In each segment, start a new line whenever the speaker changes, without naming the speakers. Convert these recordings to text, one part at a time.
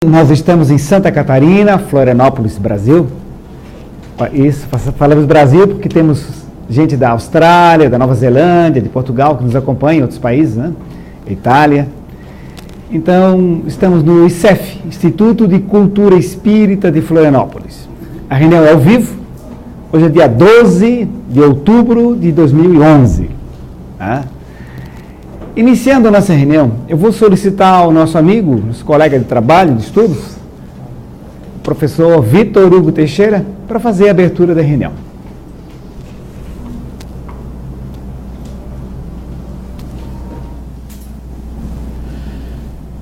Nós estamos em Santa Catarina, Florianópolis, Brasil. Isso, falamos Brasil porque temos gente da Austrália, da Nova Zelândia, de Portugal, que nos acompanha em outros países, né? Itália. Então, estamos no ICEF, Instituto de Cultura Espírita de Florianópolis. A reunião é ao vivo. Hoje é dia 12 de outubro de 2011. Tá? Iniciando a nossa reunião, eu vou solicitar ao nosso amigo, nosso colega de trabalho, de estudos, o professor Vitor Hugo Teixeira, para fazer a abertura da reunião.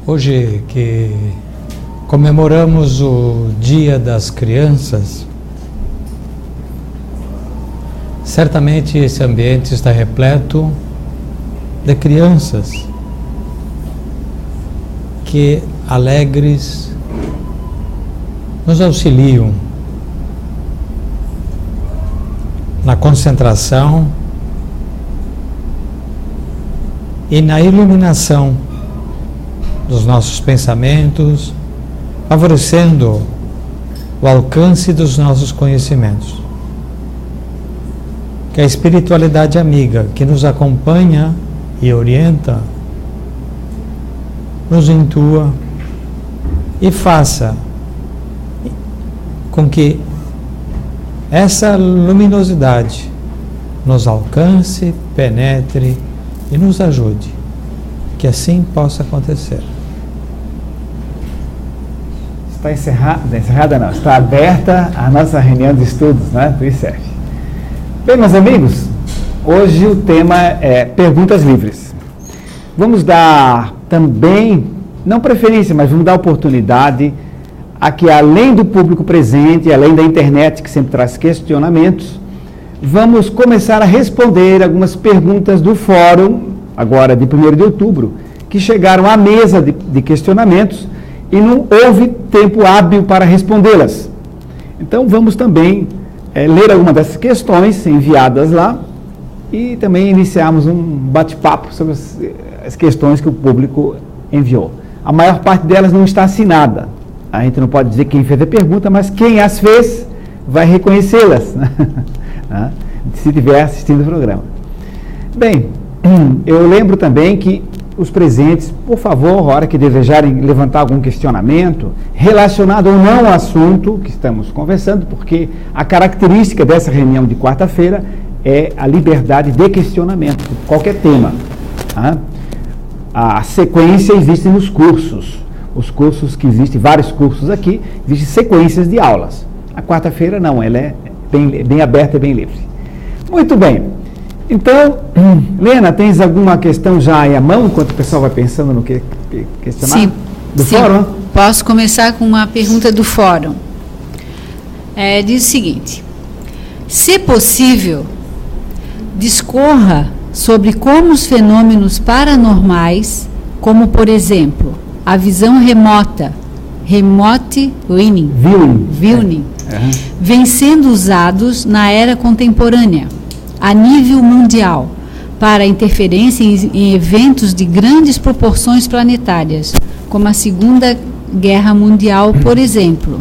Hoje que comemoramos o Dia das Crianças, certamente esse ambiente está repleto de crianças que, alegres, nos auxiliam na concentração e na iluminação dos nossos pensamentos, favorecendo o alcance dos nossos conhecimentos. Que a espiritualidade amiga que nos acompanha e orienta, nos intua e faça com que essa luminosidade nos alcance, penetre e nos ajude, que assim possa acontecer.
Está encerrada não, está aberta a nossa reunião de estudos, né, do ICEF. Bem, meus amigos, hoje o tema é perguntas livres. Vamos dar também, não preferência, mas vamos dar oportunidade a que, além do público presente, além da internet, que sempre traz questionamentos, vamos começar a responder algumas perguntas do fórum, agora de 1º de outubro, que chegaram à mesa de questionamentos e não houve tempo hábil para respondê-las. Então, vamos também ler algumas dessas questões enviadas lá e também iniciarmos um bate-papo sobre as questões que o público enviou. A maior parte delas não está assinada. A gente não pode dizer quem fez a pergunta, mas quem as fez vai reconhecê-las, né? Se estiver assistindo o programa. Bem, eu lembro também que os presentes, por favor, a hora que desejarem levantar algum questionamento relacionado ou não ao assunto que estamos conversando, porque a característica dessa reunião de quarta-feira é a liberdade de questionamento, de qualquer tema. Tá? A sequência existe nos cursos. Os cursos que existem, vários cursos aqui, existem sequências de aulas. A quarta-feira não, ela é bem aberta e bem livre. Muito bem. Então, Lena, tens alguma questão já aí à mão, enquanto o pessoal vai pensando no que questionar?
Sim,
do fórum?
Posso começar com uma pergunta do fórum. Diz o seguinte: se possível, discorra sobre como os fenômenos paranormais, como por exemplo, a visão remota, remote viewing, vêm sendo usados na era contemporânea, a nível mundial, para interferência em eventos de grandes proporções planetárias, como a Segunda Guerra Mundial, por exemplo.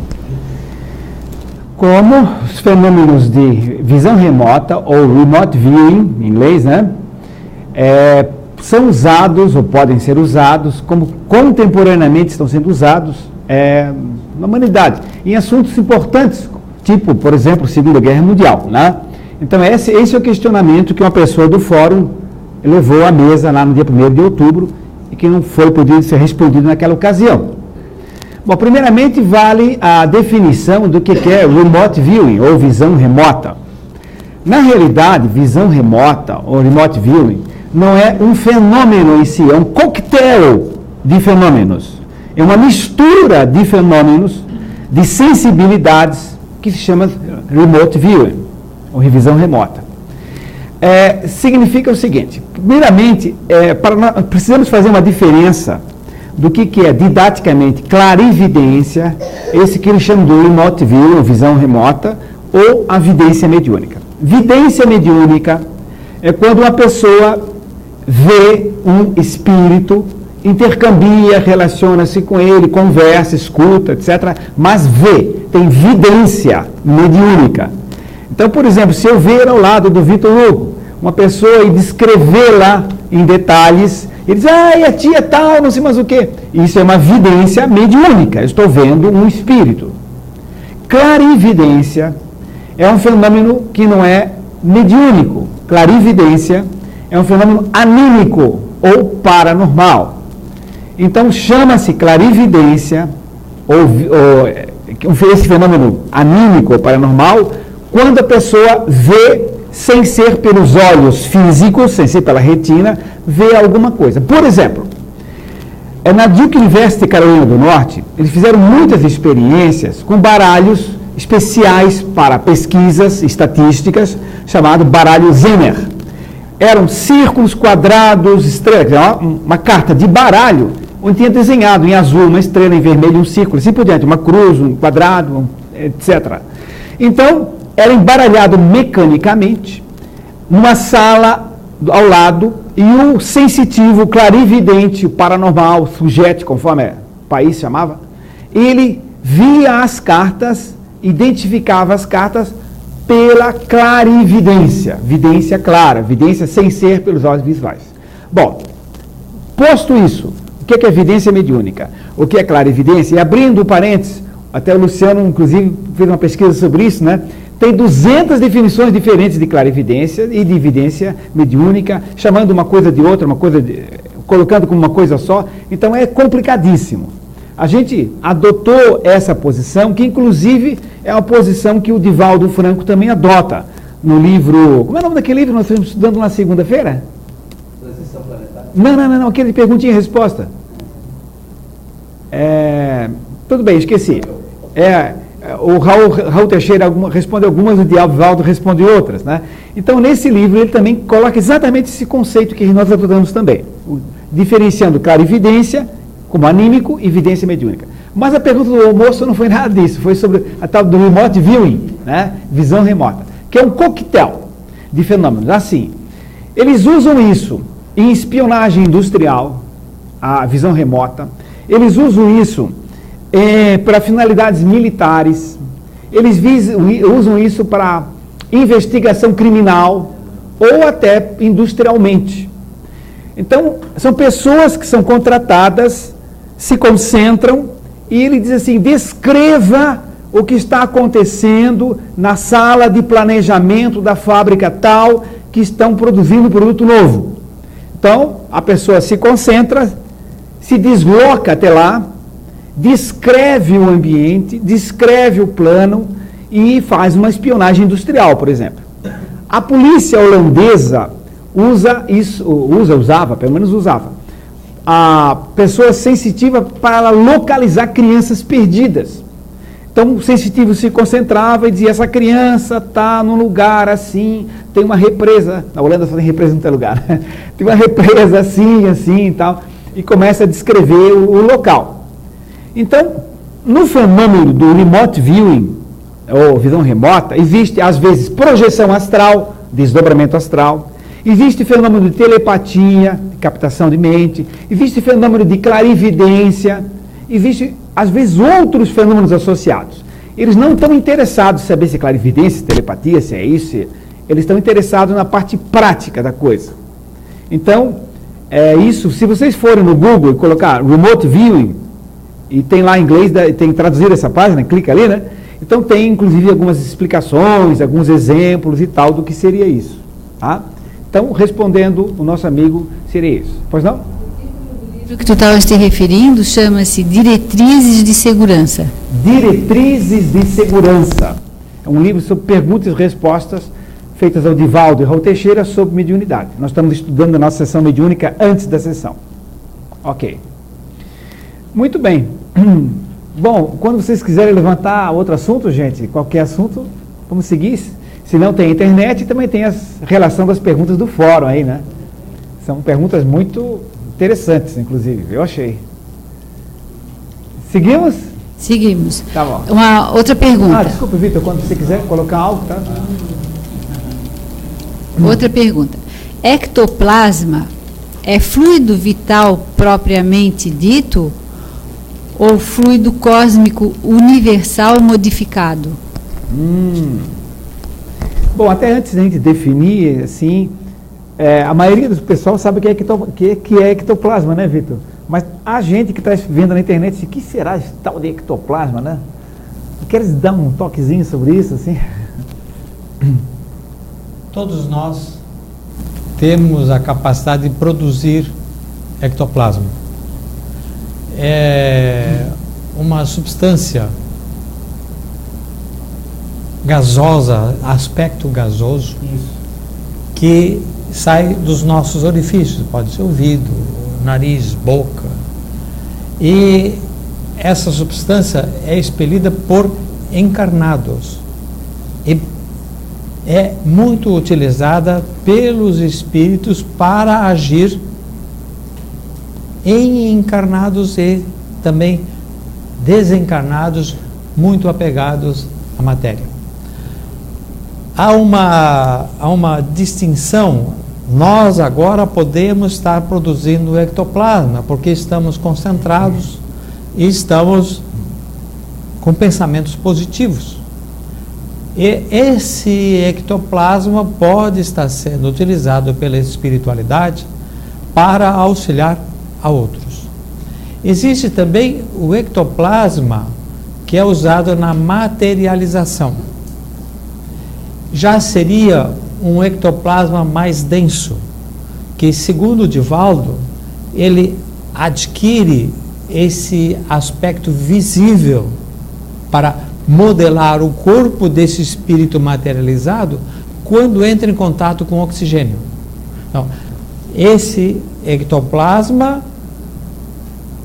Como os fenômenos de visão remota, ou remote viewing, em inglês, né, são usados, ou podem ser usados, como contemporaneamente estão sendo usados na humanidade, em assuntos importantes, tipo, por exemplo, Segunda Guerra Mundial, né? Então, esse é o questionamento que uma pessoa do fórum levou à mesa lá no dia 1º de outubro e que não foi podido ser respondido naquela ocasião. Bom, primeiramente, vale a definição do que é remote viewing, ou visão remota. Na realidade, visão remota, ou remote viewing, não é um fenômeno em si, é um coquetel de fenômenos. É uma mistura de fenômenos, de sensibilidades, que se chama remote viewing, ou revisão remota. Significa o seguinte: primeiramente, precisamos fazer uma diferença do que é didaticamente clarividência, esse que eles chamam de remote view, ou visão remota, ou a vidência mediúnica. Vidência mediúnica é quando uma pessoa vê um espírito intercambia, relaciona-se com ele, conversa, escuta, etc. Mas tem vidência mediúnica. Então, por exemplo, se eu ver ao lado do Vitor Hugo uma pessoa e descrevê-la em detalhes, ele diz, e a tia tal, não sei mais o quê. Isso é uma vidência mediúnica, eu estou vendo um espírito. Clarividência é um fenômeno que não é mediúnico. Clarividência é um fenômeno anímico ou paranormal. Então, chama-se clarividência, esse fenômeno anímico ou paranormal, quando a pessoa vê, sem ser pelos olhos físicos, sem ser pela retina, vê alguma coisa. Por exemplo, na Duke University, Carolina do Norte, eles fizeram muitas experiências com baralhos especiais para pesquisas estatísticas, chamado baralho Zener. Eram círculos, quadrados, estrelas, uma carta de baralho, onde tinha desenhado em azul uma estrela, em vermelho um círculo, assim por diante, uma cruz, um quadrado, etc. Então, era embaralhado mecanicamente, numa sala ao lado, e o sensitivo, o clarividente, o paranormal, o sujeito, conforme o país chamava, ele via as cartas, identificava as cartas pela clarividência, vidência clara, vidência sem ser pelos olhos visuais. Bom, posto isso, o que é evidência mediúnica? O que é clarividência? E abrindo parênteses, até o Luciano, inclusive, fez uma pesquisa sobre isso, né? Tem 200 definições diferentes de clarividência e de evidência mediúnica, chamando uma coisa de outra, colocando como uma coisa só. Então é complicadíssimo. A gente adotou essa posição, que inclusive é uma posição que o Divaldo Franco também adota no livro... Como é o nome daquele livro que nós estamos estudando na segunda-feira? Transição Planetária. Não, aquele de perguntinha e resposta. Tudo bem, esqueci. O Raul Teixeira responde algumas, o Divaldo responde outras, né? Então, nesse livro, ele também coloca exatamente esse conceito que nós adotamos também, diferenciando clarividência como anímico e evidência mediúnica. Mas a pergunta do almoço não foi nada disso, foi sobre a tal do remote viewing, né? Visão remota, que é um coquetel de fenômenos. Assim, eles usam isso em espionagem industrial, a visão remota, eles usam isso para finalidades militares, eles usam isso para investigação criminal ou até industrialmente. Então, são pessoas que são contratadas, se concentram e ele diz assim, descreva o que está acontecendo na sala de planejamento da fábrica tal que estão produzindo produto novo. Então, a pessoa se concentra, se desloca até lá, descreve o ambiente, descreve o plano e faz uma espionagem industrial, por exemplo. A polícia holandesa usava a pessoa sensitiva para localizar crianças perdidas. Então, o sensitivo se concentrava e dizia, essa criança está num lugar assim, tem uma represa, na Holanda só tem represa em todo lugar, tem uma represa assim e tal, e começa a descrever o local. Então, no fenômeno do remote viewing, ou visão remota, existe, às vezes, projeção astral, desdobramento astral, existe fenômeno de telepatia, captação de mente, existe fenômeno de clarividência, existe, às vezes, outros fenômenos associados. Eles não estão interessados em saber se é clarividência, se é telepatia, se é isso, eles estão interessados na parte prática da coisa. Então, isso, se vocês forem no Google e colocar remote viewing, e tem lá em inglês, tem traduzido essa página, clica ali, né? Então tem, inclusive, algumas explicações, alguns exemplos e tal do que seria isso. Tá? Então, respondendo o nosso amigo, seria isso. Pois não?
O livro que tu estavas te referindo chama-se Diretrizes de Segurança.
Diretrizes de Segurança. É um livro sobre perguntas e respostas feitas ao Divaldo e Raul Teixeira sobre mediunidade. Nós estamos estudando a nossa sessão mediúnica antes da sessão. Ok. Muito bem. Bom, quando vocês quiserem levantar outro assunto, gente, qualquer assunto, vamos seguir. Se não tem internet, também tem a relação das perguntas do fórum aí, né? São perguntas muito interessantes, inclusive, eu achei. Seguimos?
Seguimos.
Tá bom.
Uma outra pergunta.
Desculpa, Vitor, quando você quiser colocar algo, tá?
Outra pergunta. Ectoplasma é fluido vital propriamente dito ou fluido cósmico universal modificado?
Bom, até antes da gente definir, assim, a maioria do pessoal sabe o que é ectoplasma, né, Vitor? Mas a gente que está vendo na internet, o que será esse tal de ectoplasma, né? Queres dar um toquezinho sobre isso, assim?
Todos nós temos a capacidade de produzir ectoplasma. É uma substância gasosa, aspecto gasoso, que sai dos nossos orifícios, pode ser ouvido, nariz, boca. E essa substância é expelida por encarnados e é muito utilizada pelos espíritos para agir em encarnados e também desencarnados muito apegados à matéria. Há uma distinção. Nós agora podemos estar produzindo ectoplasma porque estamos concentrados e estamos com pensamentos positivos. E esse ectoplasma pode estar sendo utilizado pela espiritualidade para auxiliar a outros. Existe também o ectoplasma que é usado na materialização. Já seria um ectoplasma mais denso, que, segundo o Divaldo, ele adquire esse aspecto visível para modelar o corpo desse espírito materializado quando entra em contato com o oxigênio. Então, esse ectoplasma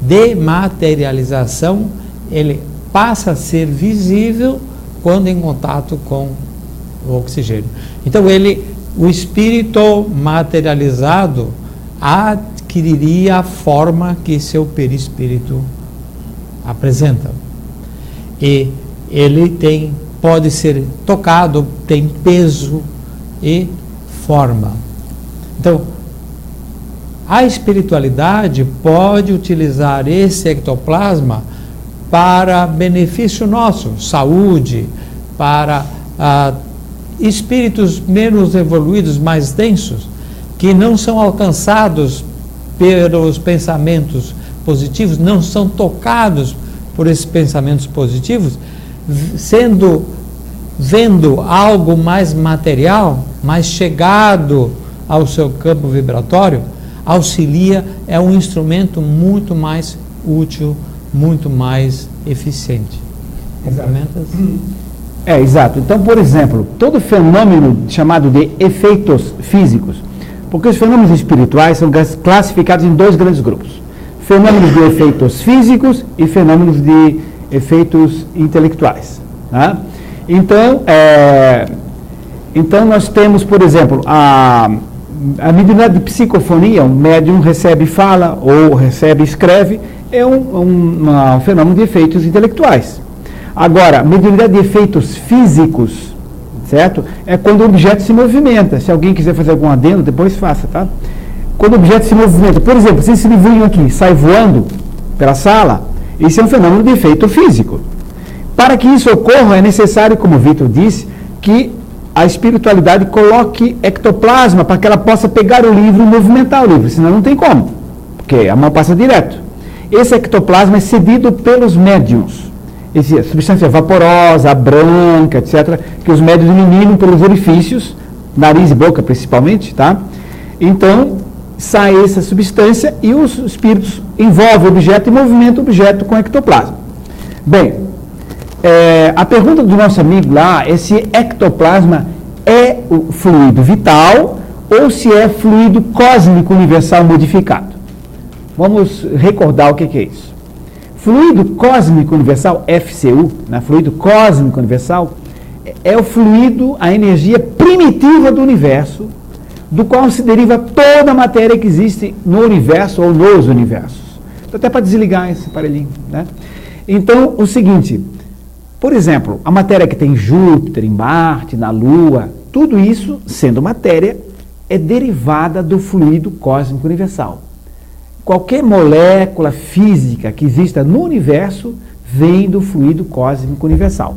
de materialização, ele passa a ser visível quando em contato com o oxigênio. Então, o espírito materializado adquiriria a forma que seu perispírito apresenta. E ele pode ser tocado, tem peso e forma. Então, a espiritualidade pode utilizar esse ectoplasma para benefício nosso, saúde, para espíritos menos evoluídos, mais densos, que não são alcançados pelos pensamentos positivos, não são tocados por esses pensamentos positivos, vendo algo mais material, mais chegado ao seu campo vibratório, auxilia, é um instrumento muito mais útil, muito mais eficiente. Complementas?
Exato. Então, por exemplo, todo fenômeno chamado de efeitos físicos, porque os fenômenos espirituais são classificados em dois grandes grupos: fenômenos de efeitos físicos e fenômenos de efeitos intelectuais. Tá? Então, nós temos, por exemplo, a mediunidade de psicofonia. Um médium recebe e fala, ou recebe e escreve, é um fenômeno de efeitos intelectuais. Agora, mediunidade de efeitos físicos, certo? É quando o objeto se movimenta. Se alguém quiser fazer algum adendo, depois faça, tá? Quando o objeto se movimenta, por exemplo, se esse livrinho aqui sai voando pela sala, isso é um fenômeno de efeito físico. Para que isso ocorra, é necessário, como o Vitor disse, que a espiritualidade coloque ectoplasma para que ela possa pegar o livro e movimentar o livro, senão não tem como, porque a mão passa direto. Esse ectoplasma é cedido pelos médiuns. Essa substância vaporosa, branca, etc., que os médiuns eliminam pelos orifícios, nariz e boca principalmente, tá? Então, sai essa substância e os espíritos envolvem o objeto e movimentam o objeto com ectoplasma. Bem, a pergunta do nosso amigo lá é se ectoplasma é o fluido vital ou se é fluido cósmico universal modificado. Vamos recordar o que é isso. Fluido cósmico universal, FCU, né? Fluido cósmico universal, é o fluido, a energia primitiva do universo, do qual se deriva toda a matéria que existe no universo ou nos universos. Então, até para desligar esse aparelhinho, né? Então, o seguinte, por exemplo, a matéria que tem em Júpiter, em Marte, na Lua, tudo isso, sendo matéria, é derivada do fluido cósmico universal. Qualquer molécula física que exista no universo vem do fluido cósmico universal.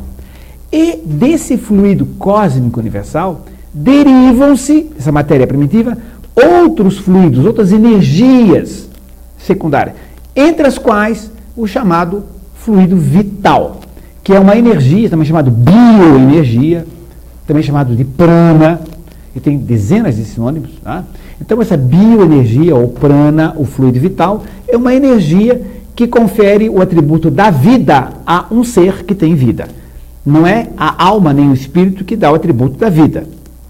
E desse fluido cósmico universal derivam-se, essa matéria primitiva, outros fluidos, outras energias secundárias, entre as quais o chamado fluido vital, que é uma energia, também chamado bioenergia, também chamado de prana, e tem dezenas de sinônimos. Tá? Então, essa bioenergia, ou prana, o fluido vital, é uma energia que confere o atributo da vida a um ser que tem vida. Não é a alma nem o espírito que dá o atributo da vida,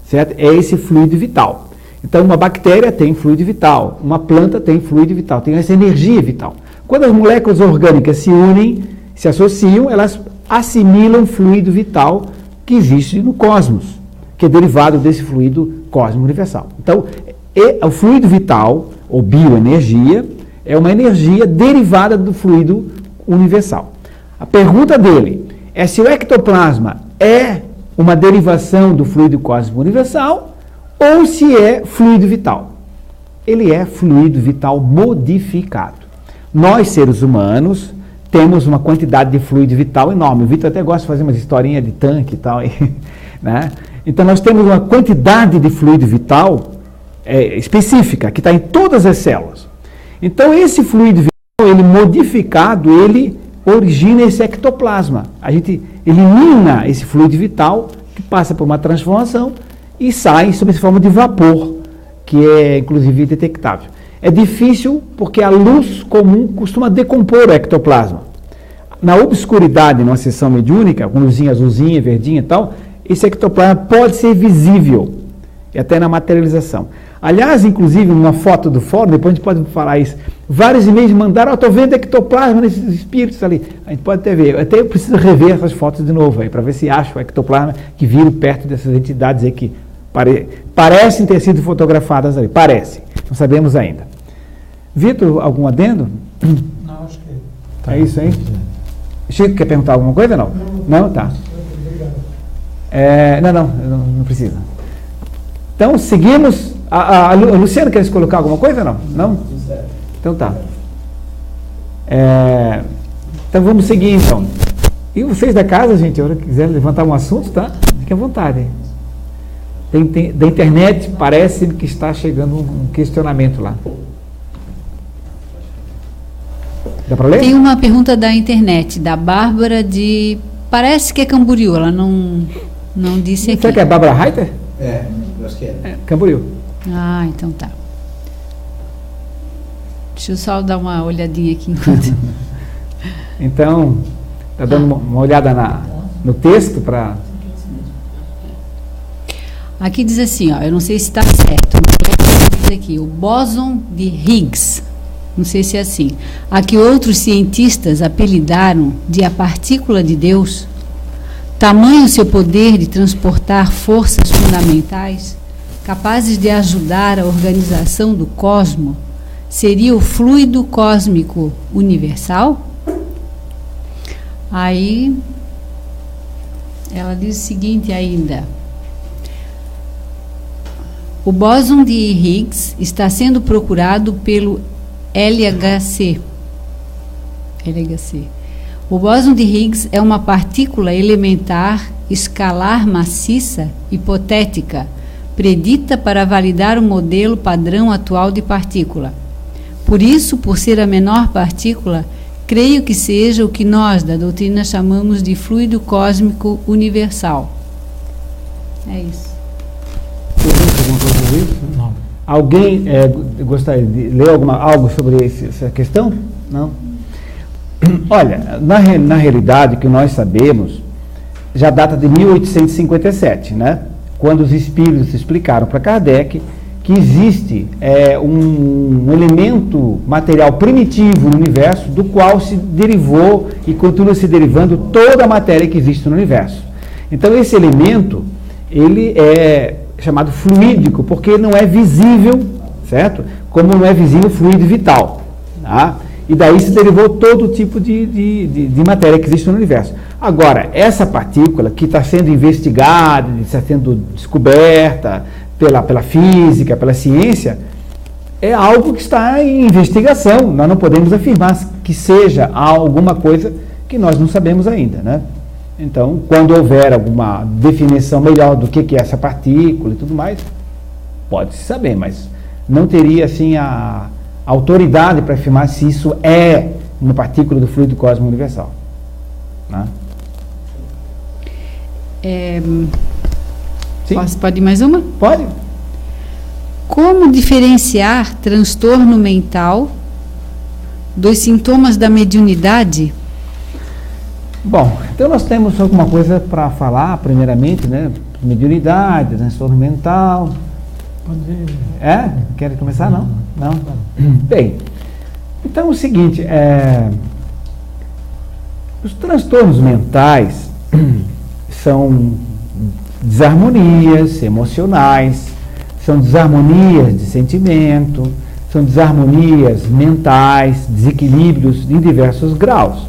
certo? É esse fluido vital. Então, uma bactéria tem fluido vital, uma planta tem fluido vital, tem essa energia vital. Quando as moléculas orgânicas se unem, se associam, elas assimilam fluido vital que existe no cosmos, que é derivado desse fluido cósmico universal. Então, o fluido vital, ou bioenergia, é uma energia derivada do fluido universal. A pergunta dele é se o ectoplasma é uma derivação do fluido cósmico universal ou se é fluido vital. Ele é fluido vital modificado. Nós, seres humanos, temos uma quantidade de fluido vital enorme. O Vitor até gosta de fazer umas historinhas de tanque e tal. Né? Então, nós temos uma quantidade de fluido vital específica, que está em todas as células. Então, esse fluido vital, ele modificado, ele origina esse ectoplasma. A gente elimina esse fluido vital, que passa por uma transformação e sai sob essa forma de vapor, que é, inclusive, detectável. É difícil porque a luz comum costuma decompor o ectoplasma. Na obscuridade, numa sessão mediúnica, com luzinha azulzinha, verdinha e tal, esse ectoplasma pode ser visível, e até na materialização. Aliás, inclusive, numa foto do fórum, depois a gente pode falar isso, vários e-mails mandaram, estou vendo ectoplasma nesses espíritos ali. A gente pode até ver, até eu preciso rever essas fotos de novo aí, para ver se acho o ectoplasma que viram perto dessas entidades aí que parecem ter sido fotografadas ali. Parece, não sabemos ainda. Vitor, algum adendo?
Não, acho que...
É isso aí? Chico, quer perguntar alguma coisa ou não? Não? Tá. Não precisa. Então, seguimos. A Luciana, quer colocar alguma coisa ou não? Não? Então tá. Então vamos seguir então. E vocês da casa, gente, se quiserem levantar um assunto, tá? Fiquem à vontade. Da internet parece que está chegando um questionamento lá. Dá para ler?
Tem uma pergunta da internet, da Bárbara de... Parece que é Camboriú, ela não disse aqui.
Será que é a Bárbara Reiter?
Eu acho que é.
Camboriú.
Ah, então tá. Deixa eu só dar uma olhadinha aqui enquanto...
Então, está dando uma olhada no texto para...
Aqui diz assim, ó, eu não sei se está certo, mas diz aqui, o bóson de Higgs, não sei se é assim, a que outros cientistas apelidaram de a partícula de Deus, tamanho seu poder de transportar forças fundamentais, capazes de ajudar a organização do cosmos, seria o fluido cósmico universal? Aí, ela diz o seguinte ainda: o bóson de Higgs está sendo procurado pelo LHC. O bóson de Higgs é uma partícula elementar escalar maciça hipotética, predita para validar o modelo padrão atual de partícula. Por isso, por ser a menor partícula, creio que seja o que nós, da doutrina, chamamos de fluido cósmico universal. É isso.
Não. Alguém gostaria de ler algo sobre essa questão? Não? Olha, na realidade, o que nós sabemos já data de 1857, né? Quando os espíritos explicaram para Kardec que existe um elemento material primitivo no universo, do qual se derivou e continua se derivando toda a matéria que existe no universo. Então, esse elemento, ele é chamado fluídico, porque não é visível, certo? Como não é visível o fluido vital. Tá? E daí se derivou todo tipo de matéria que existe no universo. Agora, essa partícula que está sendo investigada, está sendo descoberta, pela física, pela ciência, é algo que está em investigação. Nós não podemos afirmar que seja alguma coisa que nós não sabemos ainda, né? Então, quando houver alguma definição melhor do que é essa partícula e tudo mais, pode-se saber, mas não teria assim a autoridade para afirmar se isso é uma partícula do fluido cósmico universal, né?
Pode ir mais uma?
Pode.
Como diferenciar transtorno mental dos sintomas da mediunidade?
Bom, então nós temos alguma coisa para falar, primeiramente, né? Mediunidade, transtorno mental. Pode. Querem começar? Não? Não? Bem, então é o seguinte, os transtornos mentais são desarmonias emocionais, são desarmonias de sentimento, são desarmonias mentais, desequilíbrios em diversos graus.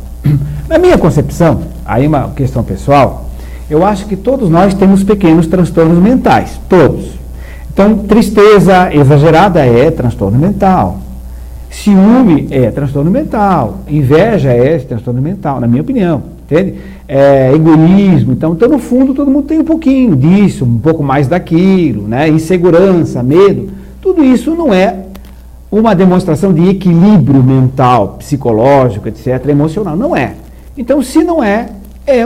Na minha concepção, aí uma questão pessoal, eu acho que todos nós temos pequenos transtornos mentais, todos. Então, tristeza exagerada é transtorno mental, ciúme é transtorno mental, inveja é transtorno mental, na minha opinião, entende? Egoísmo, então no fundo todo mundo tem um pouquinho disso, um pouco mais daquilo, né? Insegurança, medo, tudo isso não é uma demonstração de equilíbrio mental, psicológico, etc., emocional, não é. Então, se não é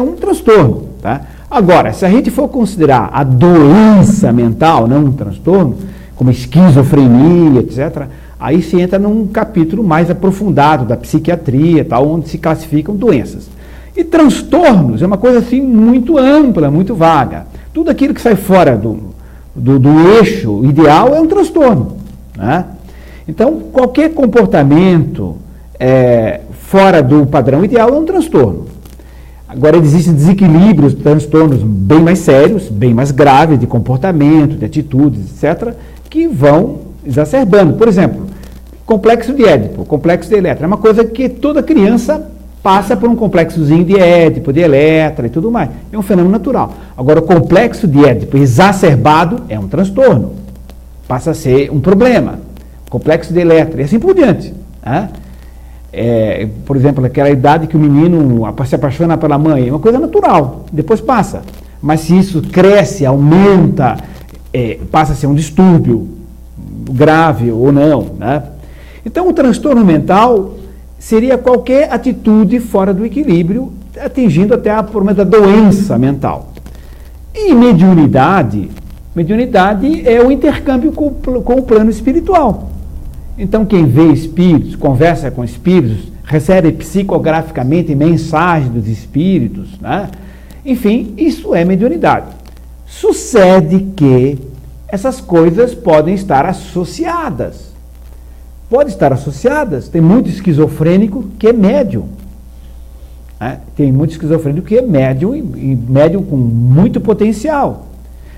um transtorno, tá? Agora, se a gente for considerar a doença mental, não um transtorno, como esquizofrenia, etc., aí se entra num capítulo mais aprofundado da psiquiatria, tal, onde se classificam doenças. E transtornos é uma coisa assim muito ampla, muito vaga. Tudo aquilo que sai fora do eixo ideal é um transtorno, né? Então, qualquer comportamento fora do padrão ideal é um transtorno. Agora, existem desequilíbrios, transtornos bem mais sérios, bem mais graves, de comportamento, de atitudes, etc., que vão exacerbando. Por exemplo, complexo de Édipo, complexo de Eletra, é uma coisa que toda criança passa por um complexozinho de Édipo, de Eletra e tudo mais. É um fenômeno natural. Agora, o complexo de Édipo exacerbado é um transtorno. Passa a ser um problema. Complexo de Eletra e assim por diante, né? Por exemplo, aquela idade que o menino se apaixona pela mãe, é uma coisa natural, depois passa. Mas se isso cresce, aumenta, passa a ser um distúrbio grave ou não, né? Então, o transtorno mental seria qualquer atitude fora do equilíbrio, atingindo até a problema da doença mental. E mediunidade é o intercâmbio com o plano espiritual. Então, quem vê espíritos, conversa com espíritos, recebe psicograficamente mensagens dos espíritos, né? Enfim, isso é mediunidade. Sucede que essas coisas podem estar associadas. Tem muito esquizofrênico que é médium. Né? Tem muito esquizofrênico que é médium e médium com muito potencial.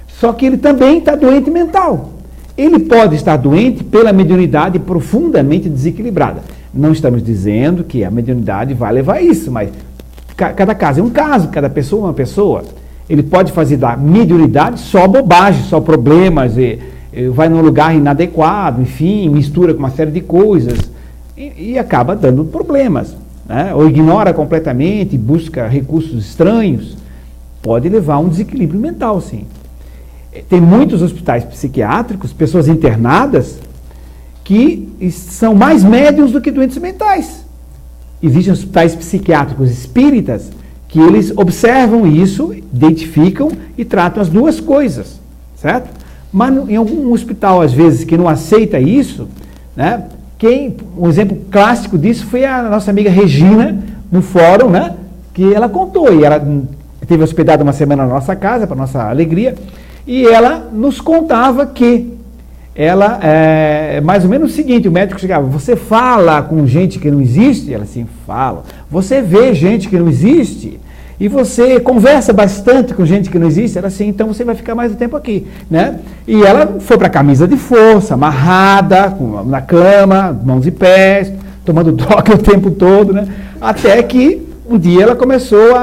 Só que ele também está doente mental. Ele pode estar doente pela mediunidade profundamente desequilibrada. Não estamos dizendo que a mediunidade vai levar a isso, mas cada caso é um caso, cada pessoa é uma pessoa. Ele pode fazer da mediunidade só bobagem, só problemas, vai num lugar inadequado, enfim, mistura com uma série de coisas e acaba dando problemas, né? Ou ignora completamente, busca recursos estranhos, pode levar a um desequilíbrio mental, sim. Tem muitos hospitais psiquiátricos, pessoas internadas, que são mais médiuns do que doentes mentais. Existem hospitais psiquiátricos espíritas que eles observam isso, identificam e tratam as duas coisas, certo? Mas em algum hospital, às vezes, que não aceita isso, né? Um exemplo clássico disso foi a nossa amiga Regina, no fórum, né? Que ela contou, e ela esteve hospedada uma semana na nossa casa, para nossa alegria, e ela nos contava que ela, mais ou menos o seguinte, o médico chegava, você fala com gente que não existe? Ela assim, fala. Você vê gente que não existe? E você conversa bastante com gente que não existe? Ela assim, então você vai ficar mais um tempo aqui, né? E ela foi para a camisa de força, amarrada, na cama, mãos e pés, tomando droga o tempo todo, né? Até que um dia ela começou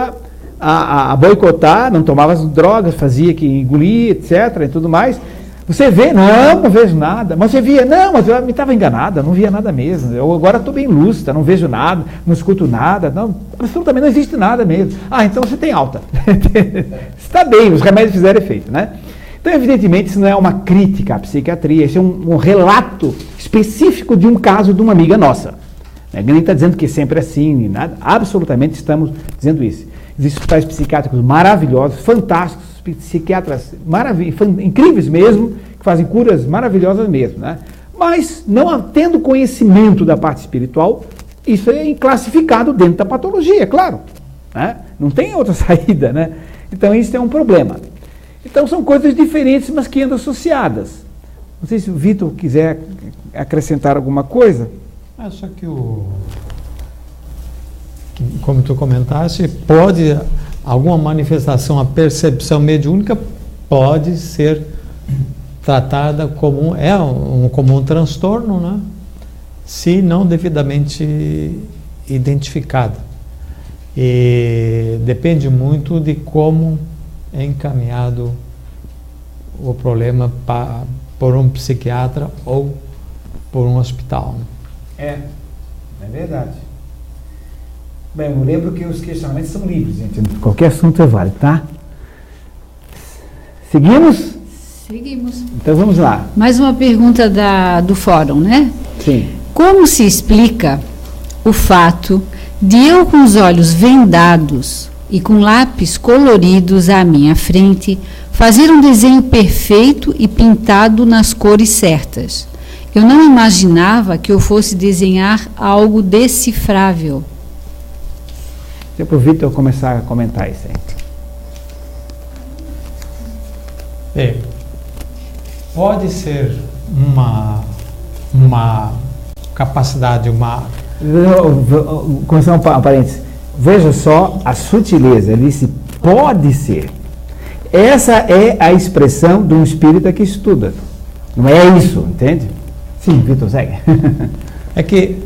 a boicotar, não tomava as drogas, fazia que engolia, etc. e tudo mais. Você vê? Não vejo nada. Mas você via? Não, mas eu me estava enganada, não via nada mesmo. Eu agora estou bem lúcida, não vejo nada, não escuto nada, não, absolutamente não existe nada mesmo. Ah, então você tem alta. Está bem, os remédios fizeram efeito, né? Então, evidentemente, isso não é uma crítica à psiquiatria, isso é um relato específico de um caso de uma amiga nossa. Ninguém está dizendo que sempre é assim, nada, absolutamente estamos dizendo isso. Existem hospitais psiquiátricos maravilhosos, fantásticos, psiquiatras incríveis mesmo, que fazem curas maravilhosas mesmo, né? Mas, não tendo conhecimento da parte espiritual, isso é classificado dentro da patologia, claro. Né? Não tem outra saída, né? Então, isso é um problema. Então, são coisas diferentes, mas que andam associadas. Não sei se o Vitor quiser acrescentar alguma coisa.
Só que como tu comentaste, pode alguma manifestação, a percepção mediúnica pode ser tratada como como um transtorno, né? Se não devidamente identificada. E depende muito de como é encaminhado o problema por um psiquiatra ou por um hospital.
É verdade. Bem, eu lembro que os questionamentos são livres, gente. Qualquer assunto é válido, tá? Seguimos?
Seguimos.
Então vamos lá.
Mais uma pergunta do fórum, né?
Sim.
Como se explica o fato de eu, com os olhos vendados e com lápis coloridos à minha frente, fazer um desenho perfeito e pintado nas cores certas? Eu não imaginava que eu fosse desenhar algo decifrável.
Deixa para o Vitor começar a comentar isso aí.
Pode ser uma capacidade,
começar um parênteses. Veja só a sutileza. Ele disse, pode ser. Essa é a expressão de um espírita que estuda. Não é isso, entende? Sim, Vitor, segue.
É que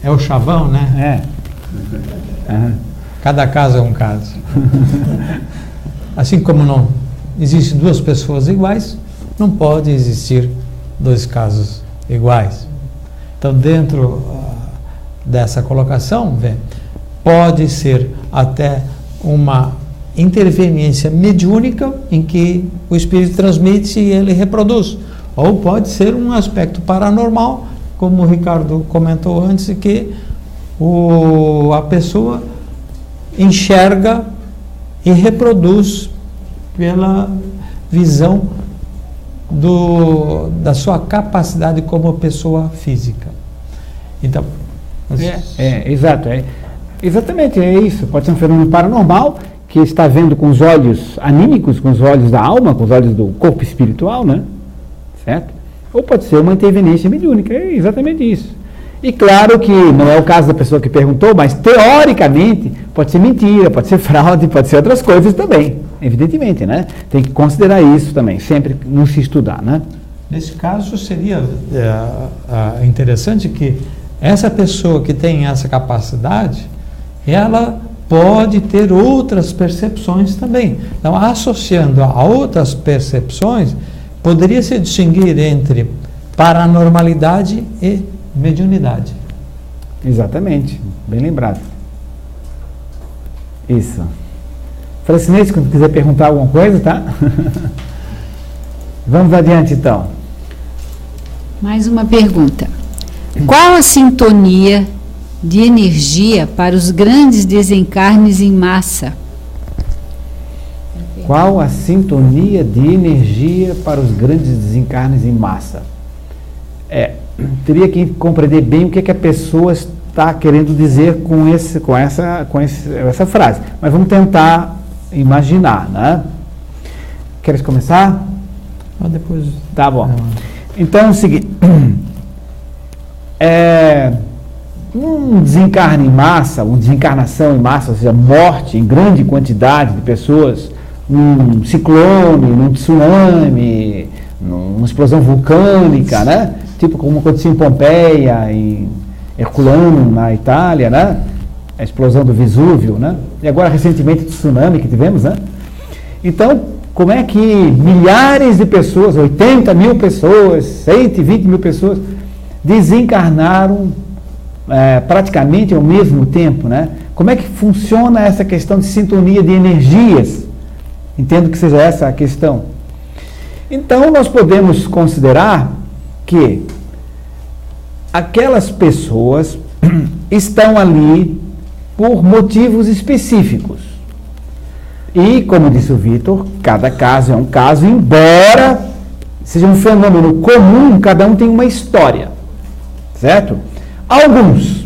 é o chavão, né?
Uhum.
Cada caso é um caso. Assim como não existem duas pessoas iguais, não pode existir dois casos iguais. Então, dentro dessa colocação, pode ser até uma interveniência mediúnica em que o espírito transmite e ele reproduz. Ou pode ser um aspecto paranormal, como o Ricardo comentou antes, que a pessoa enxerga e reproduz pela visão da sua capacidade como pessoa física. Então,
exato, exatamente, é isso. Pode ser um fenômeno paranormal que está vendo com os olhos anímicos, com os olhos da alma, com os olhos do corpo espiritual, né? Certo? Ou pode ser uma interveniência mediúnica, é exatamente isso. E claro que não é o caso da pessoa que perguntou, mas teoricamente pode ser mentira, pode ser fraude, pode ser outras coisas também, evidentemente, né? Tem que considerar isso também, sempre não se estudar, né?
Nesse caso seria interessante que essa pessoa que tem essa capacidade, ela pode ter outras percepções também. Então, associando a outras percepções, poderia se distinguir entre paranormalidade e mediunidade.
Exatamente, bem lembrado. Isso. Francinete, quando quiser perguntar alguma coisa, tá? Vamos adiante, então.
Mais uma pergunta. Qual a sintonia de energia para os grandes desencarnes em massa?
Qual a sintonia de energia para os grandes desencarnes em massa? Teria que compreender bem o que a pessoa está querendo dizer com essa frase. Mas vamos tentar imaginar, né? Queres começar?
Depois.
Tá bom. Então é o seguinte. Um desencarne em massa, uma desencarnação em massa, ou seja, morte em grande quantidade de pessoas, num ciclone, num tsunami, numa explosão vulcânica, né? Tipo como aconteceu em Pompeia, em Herculano, na Itália, né? A explosão do Vesúvio, né? E agora recentemente o tsunami que tivemos, né? Então, como é que milhares de pessoas, 80 mil pessoas, 120 mil pessoas, desencarnaram praticamente ao mesmo tempo, né? Como é que funciona essa questão de sintonia de energias? Entendo que seja essa a questão. Então, nós podemos considerar que aquelas pessoas estão ali por motivos específicos. E, como disse o Vitor, cada caso é um caso, embora seja um fenômeno comum, cada um tem uma história, certo? Alguns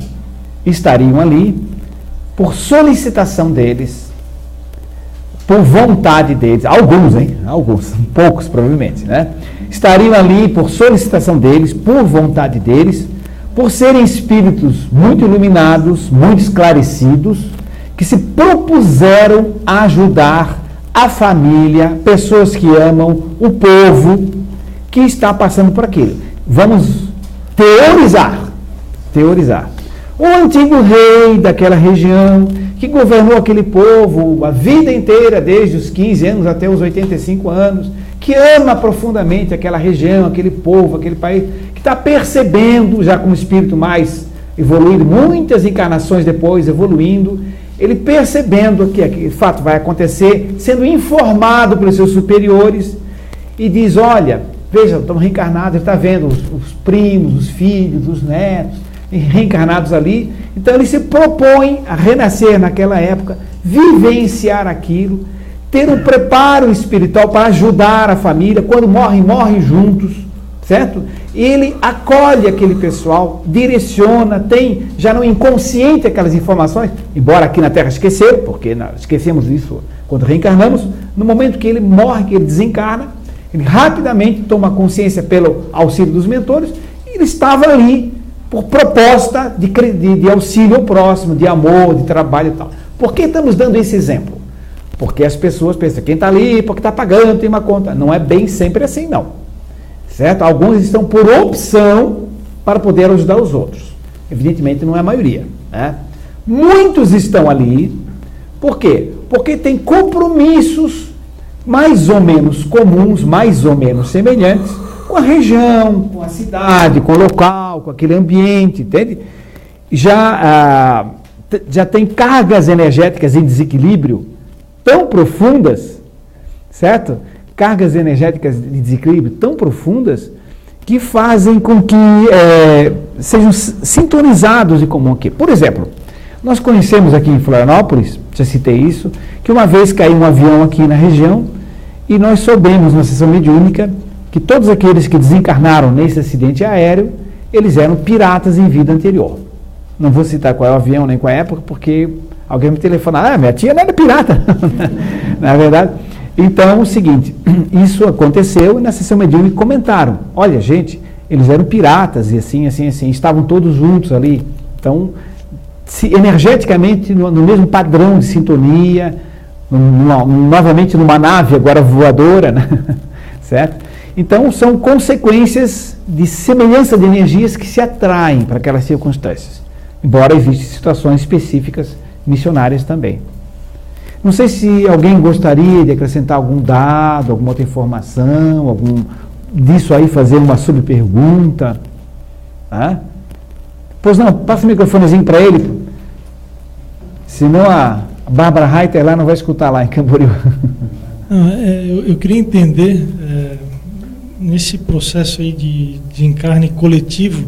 estariam ali por solicitação deles, por vontade deles, alguns, poucos provavelmente, né? Estariam ali por solicitação deles, por vontade deles, por serem espíritos muito iluminados, muito esclarecidos, que se propuseram a ajudar a família, pessoas que amam, o povo que está passando por aquilo. Vamos teorizar. O antigo rei daquela região, que governou aquele povo a vida inteira, desde os 15 anos até os 85 anos, que ama profundamente aquela região, aquele povo, aquele país, que está percebendo, já como espírito mais evoluído, muitas encarnações depois, evoluindo, ele percebendo que aquele fato vai acontecer, sendo informado pelos seus superiores, e diz, olha, veja, estamos reencarnados, ele está vendo os primos, os filhos, os netos, reencarnados ali, então ele se propõe a renascer naquela época, vivenciar aquilo, ter um preparo espiritual para ajudar a família, quando morrem juntos, certo? Ele acolhe aquele pessoal, direciona, tem já no inconsciente aquelas informações, embora aqui na Terra esqueceram, porque nós esquecemos isso quando reencarnamos, no momento que ele morre, que ele desencarna, ele rapidamente toma consciência pelo auxílio dos mentores, e ele estava ali por proposta de auxílio ao próximo, de amor, de trabalho e tal. Por que estamos dando esse exemplo? Porque as pessoas pensam, quem está ali, porque está pagando, tem uma conta. Não é bem sempre assim, não. Certo? Alguns estão por opção para poder ajudar os outros. Evidentemente não é a maioria, né? Muitos estão ali, por quê? Porque tem compromissos mais ou menos comuns, mais ou menos semelhantes, com a região, com a cidade, com o local, com aquele ambiente, entende? Já tem cargas energéticas em desequilíbrio tão profundas, certo? Cargas energéticas de desequilíbrio tão profundas que fazem com que sejam sintonizados em comum aqui. Por exemplo, nós conhecemos aqui em Florianópolis, já citei isso, que uma vez caiu um avião aqui na região e nós soubemos na sessão mediúnica que todos aqueles que desencarnaram nesse acidente aéreo, eles eram piratas em vida anterior. Não vou citar qual é o avião nem qual é a época, porque alguém me telefonar, minha tia não era pirata. Na verdade, então é o seguinte, isso aconteceu e na sessão mediúnica comentaram, olha gente, eles eram piratas e assim, estavam todos juntos ali. Então, energeticamente no mesmo padrão de sintonia, novamente numa nave agora voadora, né? Certo? Então, são consequências de semelhança de energias que se atraem para aquelas circunstâncias, embora existam situações específicas missionárias também. Não sei se alguém gostaria de acrescentar algum dado, alguma outra informação, disso aí fazer uma subpergunta. Ah? Pois não, passa o microfonezinho para ele, senão a Bárbara Reiter lá não vai escutar lá em Camboriú.
Eu queria entender, nesse processo aí de encarne coletivo,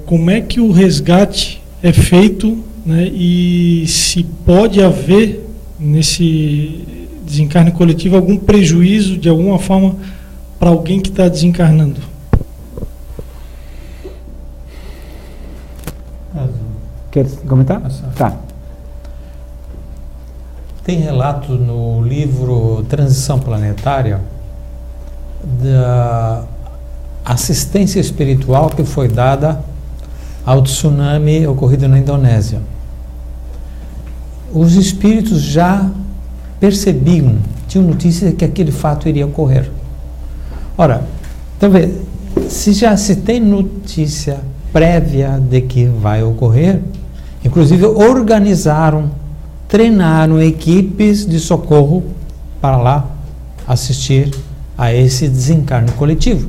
como é que o resgate é feito, né, e se pode haver nesse desencarne coletivo algum prejuízo de alguma forma para alguém que está desencarnando.
Quer comentar? Tá.
Tem relato no livro Transição Planetária da assistência espiritual que foi dada ao tsunami ocorrido na Indonésia. Os espíritos já percebiam, tinham notícia de que aquele fato iria ocorrer. Ora, então, se já se tem notícia prévia de que vai ocorrer, inclusive organizaram, treinaram equipes de socorro para lá assistir a esse desencarne coletivo.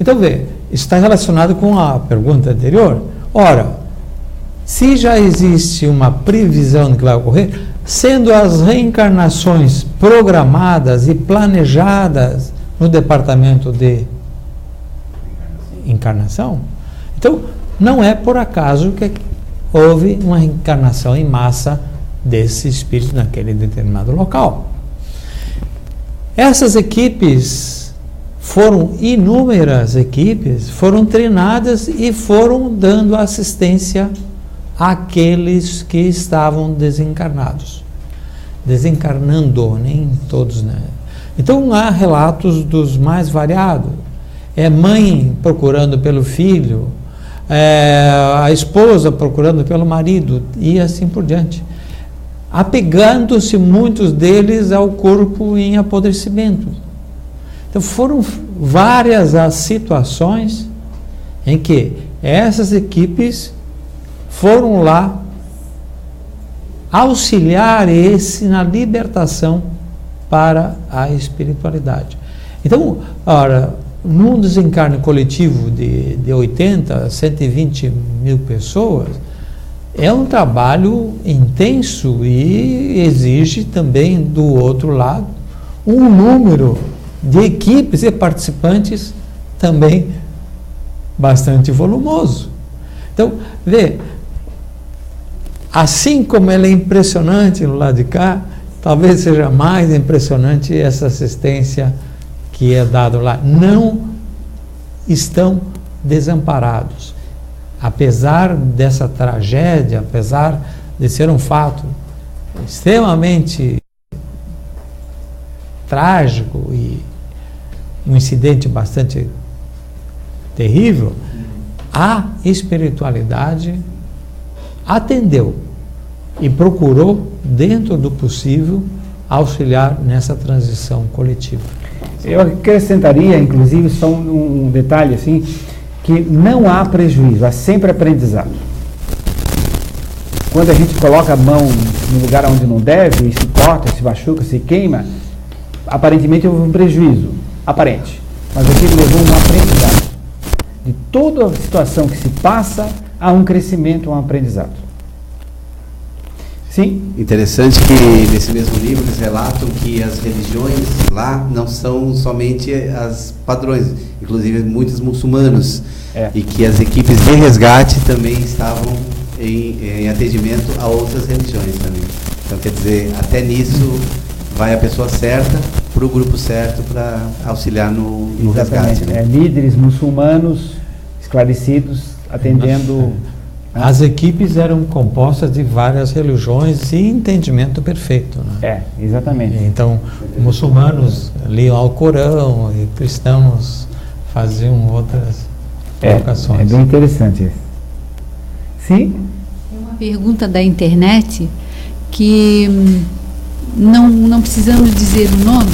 Então, vê, isso está relacionado com a pergunta anterior. Ora, se já existe uma previsão do que vai ocorrer, sendo as reencarnações programadas e planejadas no departamento de encarnação, então não é por acaso que houve uma reencarnação em massa desse espírito naquele determinado local. Essas equipes foram inúmeras equipes, foram treinadas e foram dando assistência àqueles que estavam desencarnados. Desencarnando, nem todos, né? Então há relatos dos mais variados. É mãe procurando pelo filho, a esposa procurando pelo marido e assim por diante, apegando-se muitos deles ao corpo em apodrecimento. Então foram várias as situações em que essas equipes foram lá auxiliar esse na libertação para a espiritualidade. Então, ora, num desencarne coletivo de 80 a 120 mil pessoas, é um trabalho intenso e exige também, do outro lado, um número de equipes e participantes também bastante volumoso. Então, vê, assim como ela é impressionante no lado de cá, talvez seja mais impressionante essa assistência que é dada lá. Não estão desamparados. Apesar dessa tragédia, apesar de ser um fato extremamente trágico e um incidente bastante terrível, a espiritualidade atendeu e procurou, dentro do possível, auxiliar nessa transição coletiva.
Eu acrescentaria, inclusive, só um detalhe assim, que não há prejuízo, há sempre aprendizado. Quando a gente coloca a mão no lugar onde não deve, e se corta, se machuca, se queima, aparentemente houve um prejuízo, aparente. Mas aquilo levou um aprendizado. De toda a situação que se passa, há um crescimento, um aprendizado. Sim?
Interessante que nesse mesmo livro eles relatam que as religiões lá não são somente as padrões, inclusive muitos muçulmanos, e que as equipes de resgate também estavam em atendimento a outras religiões também. Então, quer dizer, até nisso vai a pessoa certa para o grupo certo para auxiliar no resgate. Né?
Líderes muçulmanos esclarecidos atendendo...
As equipes eram compostas de várias religiões e entendimento perfeito. Né?
Exatamente.
Então, muçulmanos liam ao Corão e cristãos faziam outras colocações.
É bem interessante isso. Sim?
Tem uma pergunta da internet que não precisamos dizer o nome,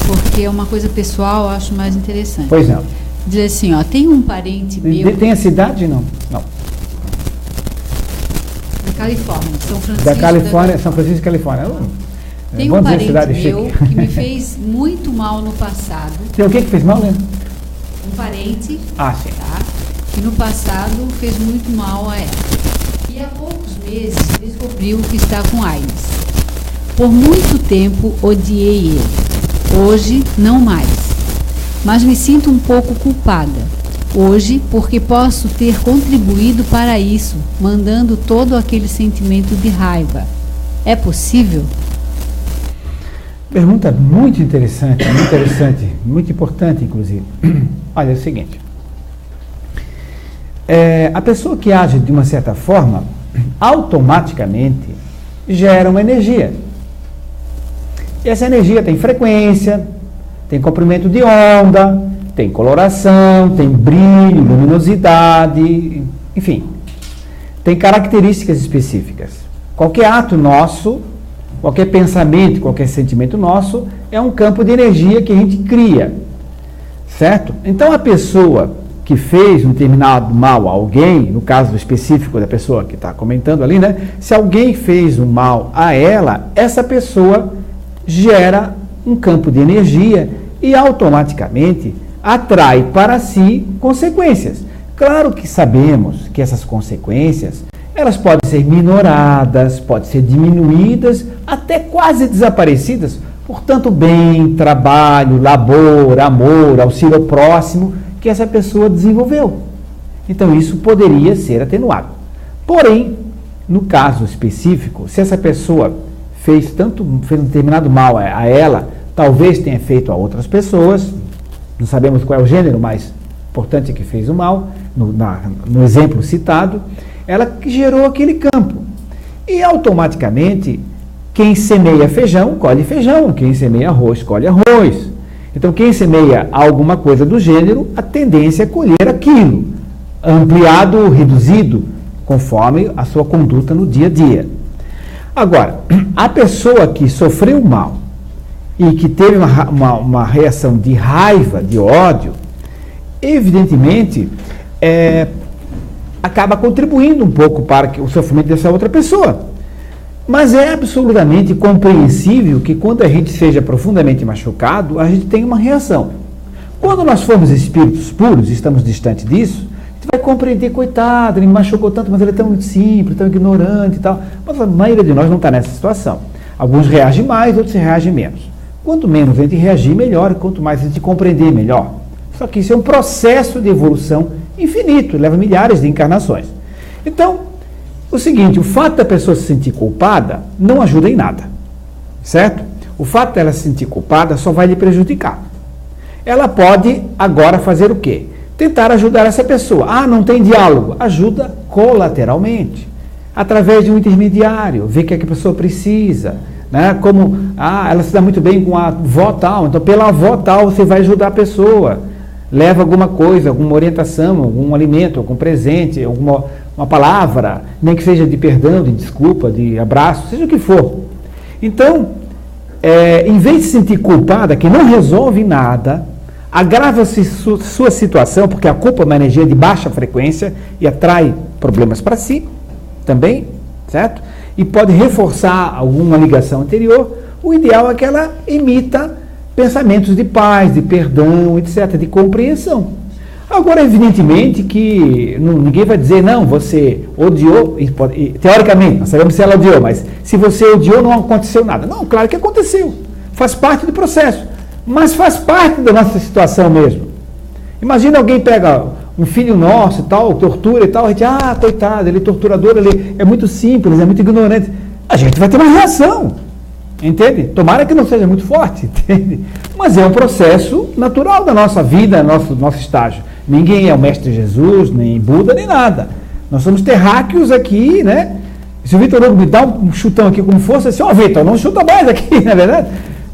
porque é uma coisa pessoal, eu acho mais interessante.
Pois não.
Diz assim, ó, tem um parente meu...
Tem a cidade? Não.
Califórnia, São Francisco.
Da Califórnia, São Francisco, Califórnia.
Tem um parente meu que me fez muito mal no passado.
Tem o que fez mal, né?
Um parente,
sim.
Tá, que no passado fez muito mal a ela. E há poucos meses descobriu que está com AIDS. Por muito tempo odiei ele. Hoje, não mais. Mas me sinto um pouco culpada. Hoje, porque posso ter contribuído para isso, mandando todo aquele sentimento de raiva. É possível?
Pergunta muito interessante, muito importante, inclusive. Olha, é o seguinte. A pessoa que age de uma certa forma, automaticamente gera uma energia. E essa energia tem frequência, tem comprimento de onda, tem coloração, tem brilho, luminosidade, enfim, tem características específicas. Qualquer ato nosso, qualquer pensamento, qualquer sentimento nosso, é um campo de energia que a gente cria, certo? Então a pessoa que fez um determinado mal a alguém, no caso específico da pessoa que está comentando ali, né? Se alguém fez um mal a ela, essa pessoa gera um campo de energia e automaticamente atrai para si consequências. Claro que sabemos que essas consequências, elas podem ser minoradas, podem ser diminuídas, até quase desaparecidas, por tanto bem, trabalho, labor, amor, auxílio ao próximo que essa pessoa desenvolveu. Então isso poderia ser atenuado. Porém, no caso específico, se essa pessoa fez um determinado mal a ela, talvez tenha feito a outras pessoas, não sabemos qual é o gênero, mas importante é que fez o mal, no exemplo citado, ela que gerou aquele campo. E automaticamente, quem semeia feijão, colhe feijão, quem semeia arroz, colhe arroz. Então, quem semeia alguma coisa do gênero, a tendência é colher aquilo, ampliado ou reduzido, conforme a sua conduta no dia a dia. Agora, a pessoa que sofreu mal e que teve uma reação de raiva, de ódio, evidentemente, acaba contribuindo um pouco para o sofrimento dessa outra pessoa. Mas é absolutamente compreensível que quando a gente seja profundamente machucado, a gente tem uma reação. Quando nós formos espíritos puros e estamos distantes disso, a gente vai compreender, coitado, ele me machucou tanto, mas ele é tão simples, tão ignorante e tal. Mas a maioria de nós não está nessa situação. Alguns reagem mais, outros reagem menos. Quanto menos a gente reagir, melhor, quanto mais a gente compreender, melhor. Só que isso é um processo de evolução infinito, leva milhares de encarnações. Então, o seguinte, o fato da pessoa se sentir culpada não ajuda em nada, certo? O fato dela se sentir culpada só vai lhe prejudicar. Ela pode agora fazer o quê? Tentar ajudar essa pessoa. Ah, não tem diálogo. Ajuda colateralmente, através de um intermediário, ver o que a pessoa precisa, né? Como, ela se dá muito bem com a avó tal, então pela avó tal você vai ajudar a pessoa. Leva alguma coisa, alguma orientação, algum alimento, algum presente, uma palavra, nem que seja de perdão, de desculpa, de abraço, seja o que for. Então, em vez de se sentir culpada, que não resolve nada, agrava-se sua situação, porque a culpa é uma energia de baixa frequência e atrai problemas para si também, certo? E pode reforçar alguma ligação anterior. O ideal é que ela emita pensamentos de paz, de perdão, etc., de compreensão. Agora, evidentemente que ninguém vai dizer, não, você odiou, teoricamente, não sabemos se ela odiou, mas se você odiou, não aconteceu nada. Não, claro que aconteceu, faz parte do processo, mas faz parte da nossa situação mesmo. Imagina alguém pega um filho nosso e tal, tortura e tal, a gente, coitado, ele é torturador, ele é muito simples, é muito ignorante. A gente vai ter uma reação. Entende? Tomara que não seja muito forte, entende? Mas é um processo natural da nossa vida, nosso estágio. Ninguém é o Mestre Jesus, nem Buda, nem nada. Nós somos terráqueos aqui, né? Se o Vitor Hugo me dá um chutão aqui como força, assim, Vitor, não chuta mais aqui, não é verdade?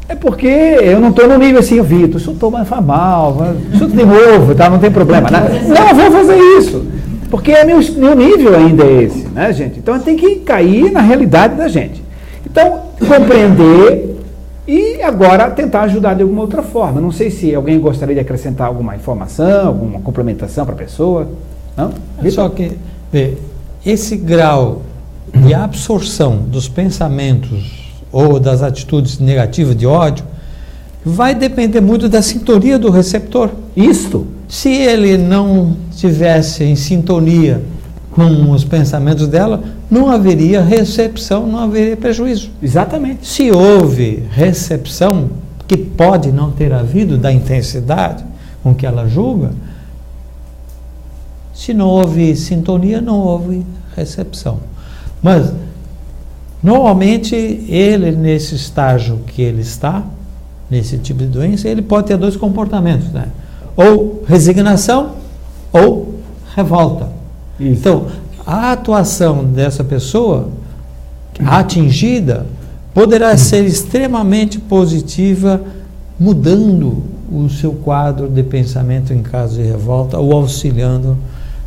É porque eu não estou no nível assim, Vitor, chutou, mas faz mal, chuta de novo, tá? Não tem problema. Não, eu vou fazer isso, porque meu nível ainda é esse, né, gente? Então tem que cair na realidade da gente. Então, compreender e agora tentar ajudar de alguma outra forma. Não sei se alguém gostaria de acrescentar alguma informação, alguma complementação para a pessoa. Não?
Só que esse grau de absorção dos pensamentos ou das atitudes negativas de ódio vai depender muito da sintonia do receptor.
Isto.
Se ele não estivesse em sintonia com os pensamentos dela, não haveria recepção, não haveria prejuízo.
Exatamente.
Se houve recepção, que pode não ter havido da intensidade com que ela julga, se não houve sintonia, não houve recepção. Mas, normalmente, ele, nesse estágio que ele está, nesse tipo de doença, ele pode ter dois comportamentos, né? Ou resignação, ou revolta. Isso. Então, a atuação dessa pessoa atingida poderá ser extremamente positiva, mudando o seu quadro de pensamento em caso de revolta ou auxiliando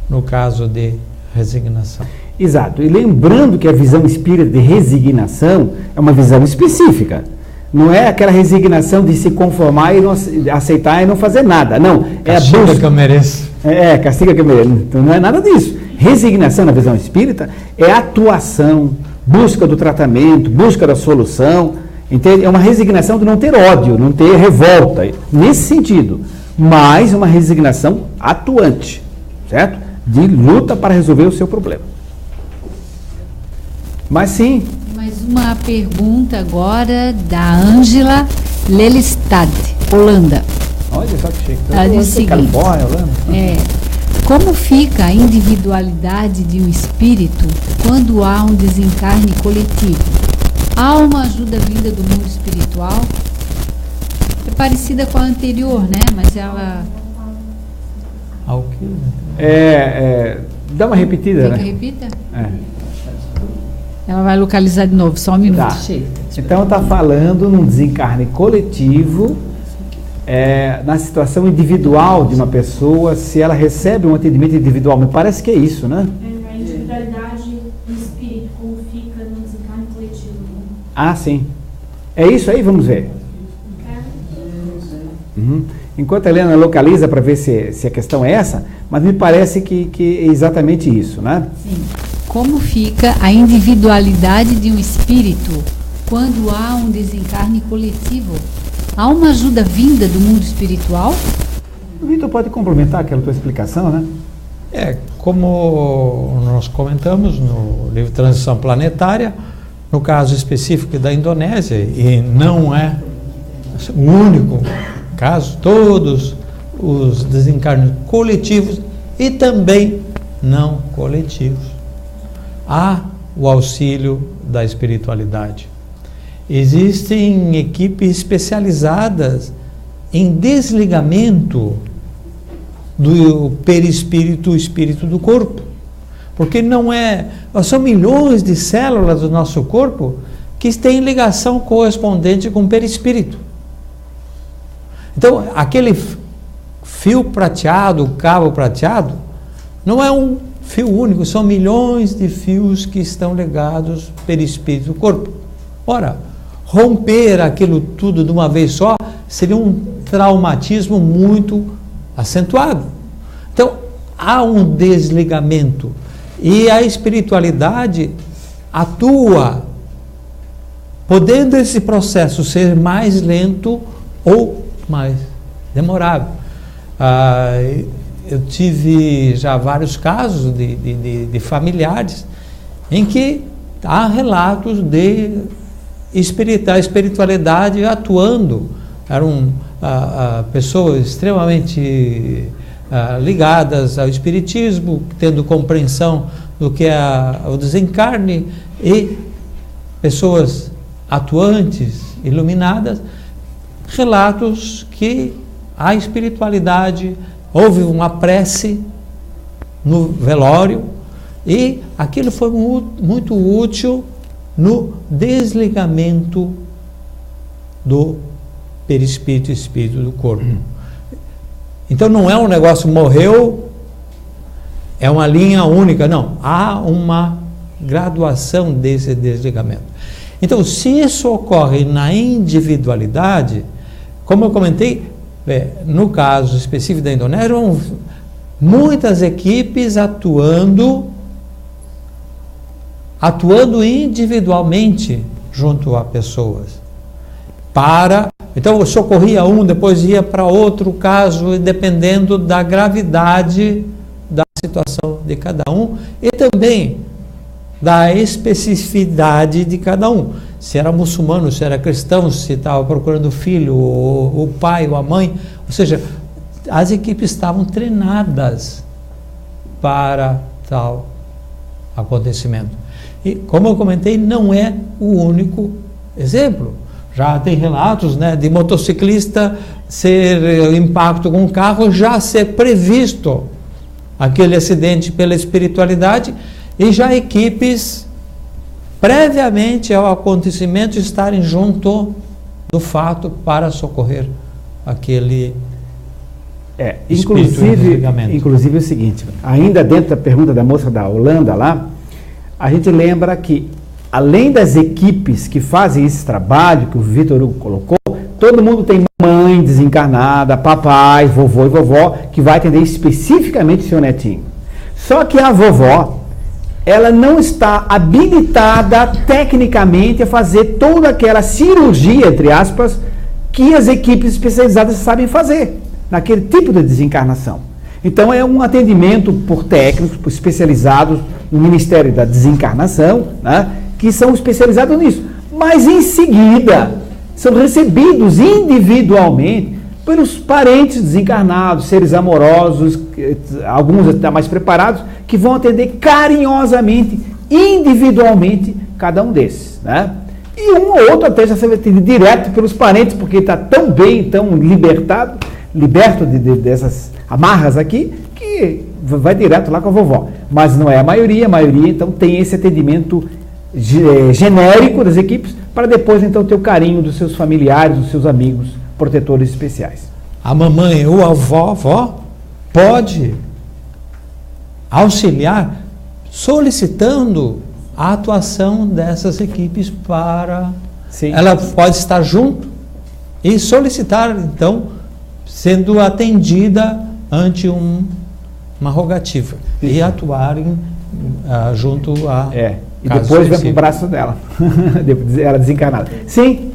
no caso de resignação.
Exato. E lembrando que a visão espírita de resignação é uma visão específica. Não é aquela resignação de se conformar e não aceitar e não fazer nada. Não. É
castiga
a busca
que eu mereço.
Castiga que eu mereço. Então não é nada disso. Resignação na visão espírita é atuação, busca do tratamento, busca da solução. Entende? É uma resignação de não ter ódio, não ter revolta, nesse sentido, mas uma resignação atuante, certo? De luta para resolver o seu problema. Mas sim.
Mais uma pergunta agora da Ângela Lelystad, Holanda.
Olha só que chique.
Ela diz o seguinte,
Califórnia, Holanda.
Como fica a individualidade de um espírito quando há um desencarne coletivo? Há uma ajuda vinda do mundo espiritual? É parecida com a anterior, né? Mas ela...
Ao que?
Dá uma repetida, né?
Quer que repita? Ela vai localizar de novo, só um minuto.
Tá. Então está falando num desencarne coletivo, na situação individual de uma pessoa, se ela recebe um atendimento individual. Me parece que é isso, né?
A individualidade do espírito, como fica no desencarne coletivo.
Ah, sim. É isso aí, vamos ver. Uhum. Enquanto a Helena localiza para ver se a questão é essa, mas me parece que é exatamente isso, né?
Sim. Como fica a individualidade de um espírito quando há um desencarne coletivo? Há uma ajuda vinda do mundo espiritual?
O Vitor pode complementar aquela tua explicação, né?
Como nós comentamos no livro Transição Planetária, no caso específico da Indonésia, e não é o único caso, todos os desencarnes coletivos e também não coletivos, há o auxílio da espiritualidade. Existem equipes especializadas em desligamento do perispírito, o espírito do corpo. Porque são milhões de células do nosso corpo que têm ligação correspondente com o perispírito. Então, aquele fio prateado, cabo prateado, não é um fio único, são milhões de fios que estão ligados perispírito do corpo. Ora, romper aquilo tudo de uma vez só seria um traumatismo muito acentuado. Então, há um desligamento e a espiritualidade atua, podendo esse processo ser mais lento ou mais demorado. Eu tive já vários casos de familiares em que há relatos de espiritualidade atuando. Eram pessoas extremamente ligadas ao espiritismo, tendo compreensão do que é o desencarne, e pessoas atuantes, iluminadas, relatos que a espiritualidade, houve uma prece no velório e aquilo foi muito útil no desligamento do perispírito e espírito do corpo. Então não é um negócio morreu, é uma linha única, não. Há uma graduação desse desligamento. Então, se isso ocorre na individualidade, como eu comentei, no caso específico da Indonésia, muitas equipes atuando individualmente junto a pessoas. Então eu socorria um, depois ia para outro caso, dependendo da gravidade da situação de cada um e também da especificidade de cada um. Se era muçulmano, se era cristão, se estava procurando o filho, o pai, ou a mãe. Ou seja, as equipes estavam treinadas para tal acontecimento. E, como eu comentei, não é o único exemplo. Já tem relatos, né, de motociclista ser impacto com um carro, já ser previsto aquele acidente pela espiritualidade, e já equipes previamente ao acontecimento estarem junto do fato para socorrer aquele
inclusive o seguinte, ainda dentro da pergunta da moça da Holanda lá, a gente lembra que além das equipes que fazem esse trabalho que o Vitor Hugo colocou, todo mundo tem mãe desencarnada, papai, vovô e vovó, que vai atender especificamente o seu netinho. Só que a vovó, ela não está habilitada tecnicamente a fazer toda aquela cirurgia, entre aspas, que as equipes especializadas sabem fazer, naquele tipo de desencarnação. Então é um atendimento por técnicos especializados no Ministério da Desencarnação, né, que são especializados nisso. Mas em seguida são recebidos individualmente pelos parentes desencarnados, seres amorosos, alguns até mais preparados, que vão atender carinhosamente, individualmente, cada um desses, né? E um ou outro até já será atendido direto pelos parentes, porque está tão bem, tão liberto dessas amarras aqui, que vai direto lá com a vovó. Mas não é a maioria então tem esse atendimento genérico das equipes, para depois então ter o carinho dos seus familiares, dos seus amigos, protetores especiais.
A mamãe ou a avó pode auxiliar solicitando a atuação dessas equipes para... Sim. Ela pode estar junto e solicitar, então, sendo atendida ante uma rogativa e atuarem junto a...
E depois vem para o braço dela, ela desencarnada. Sim,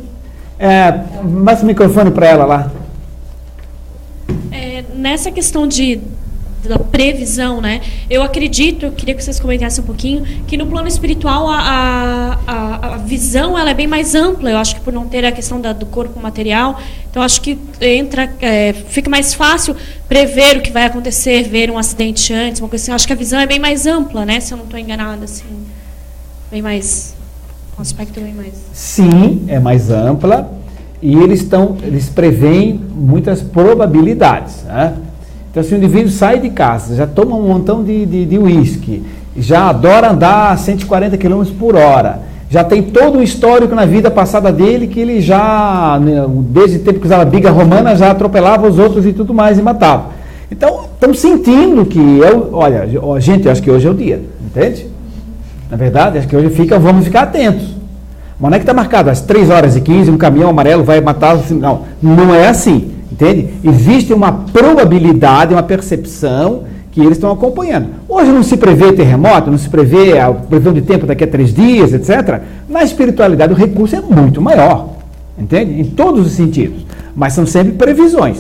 mais o microfone para ela lá.
Nessa questão da previsão, né? Eu acredito, eu queria que vocês comentassem um pouquinho, que no plano espiritual a visão ela é bem mais ampla. Eu acho que por não ter a questão do corpo material, então acho que fica mais fácil prever o que vai acontecer, ver um acidente antes, uma coisa assim. Eu acho que a visão é bem mais ampla, né? Se eu não estou enganada, assim, bem mais, um aspecto bem mais.
Sim, é mais ampla e eles preveem muitas probabilidades, né? Então, se o indivíduo sai de casa, já toma um montão de uísque, já adora andar a 140 km por hora, já tem todo o histórico na vida passada dele, que ele já, desde o tempo que usava biga romana, já atropelava os outros e tudo mais e matava. Então, estamos sentindo que, olha, gente, eu acho que hoje é o dia, entende? Na verdade, acho que hoje vamos ficar atentos. Mas não é que está marcado às 3h15, um caminhão amarelo vai matar, não é assim. Entende? Existe uma probabilidade, uma percepção que eles estão acompanhando. Hoje não se prevê terremoto, não se prevê a previsão de tempo daqui a 3 dias, etc. Na espiritualidade o recurso é muito maior, entende? Em todos os sentidos. Mas são sempre previsões.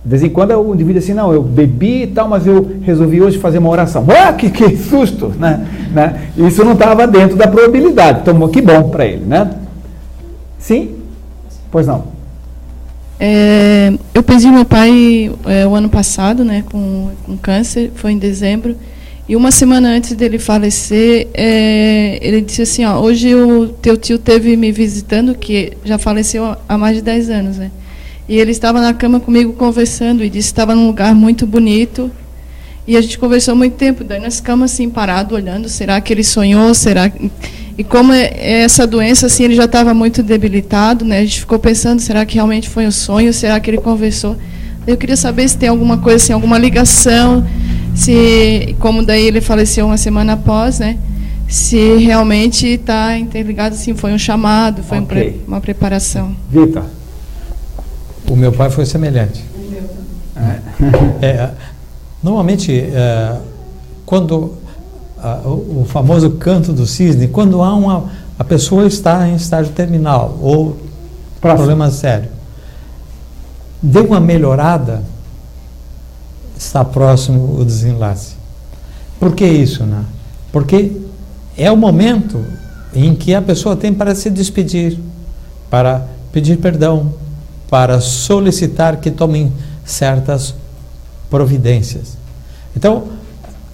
De vez em quando o indivíduo diz assim, não, eu bebi e tal, mas eu resolvi hoje fazer uma oração. Que susto! Né? Isso não estava dentro da probabilidade. Então, que bom para ele, né? Sim? Pois não.
Eu perdi meu pai o ano passado, né, com câncer, foi em dezembro, e uma semana antes dele falecer, ele disse assim, hoje o teu tio esteve me visitando, que já faleceu há mais de 10 anos, né, e ele estava na cama comigo conversando, e disse que estava num lugar muito bonito, e a gente conversou muito tempo, daí nós ficamos assim, parados, olhando, será que ele sonhou, será que... E como essa doença, assim, ele já estava muito debilitado, né? A gente ficou pensando, será que realmente foi um sonho? Será que ele conversou? Eu queria saber se tem alguma coisa, assim, alguma ligação, se, como daí ele faleceu uma semana após, né? Se realmente está interligado, assim, foi um chamado, foi uma preparação.
Vitor.
O meu pai foi semelhante. Normalmente, quando... o famoso canto do cisne, quando a pessoa está em estágio terminal ou problema sério, deu uma melhorada, está próximo o desenlace. Por que isso, né? Porque é o momento em que a pessoa tem para se despedir, para pedir perdão, para solicitar que tomem certas providências. Então,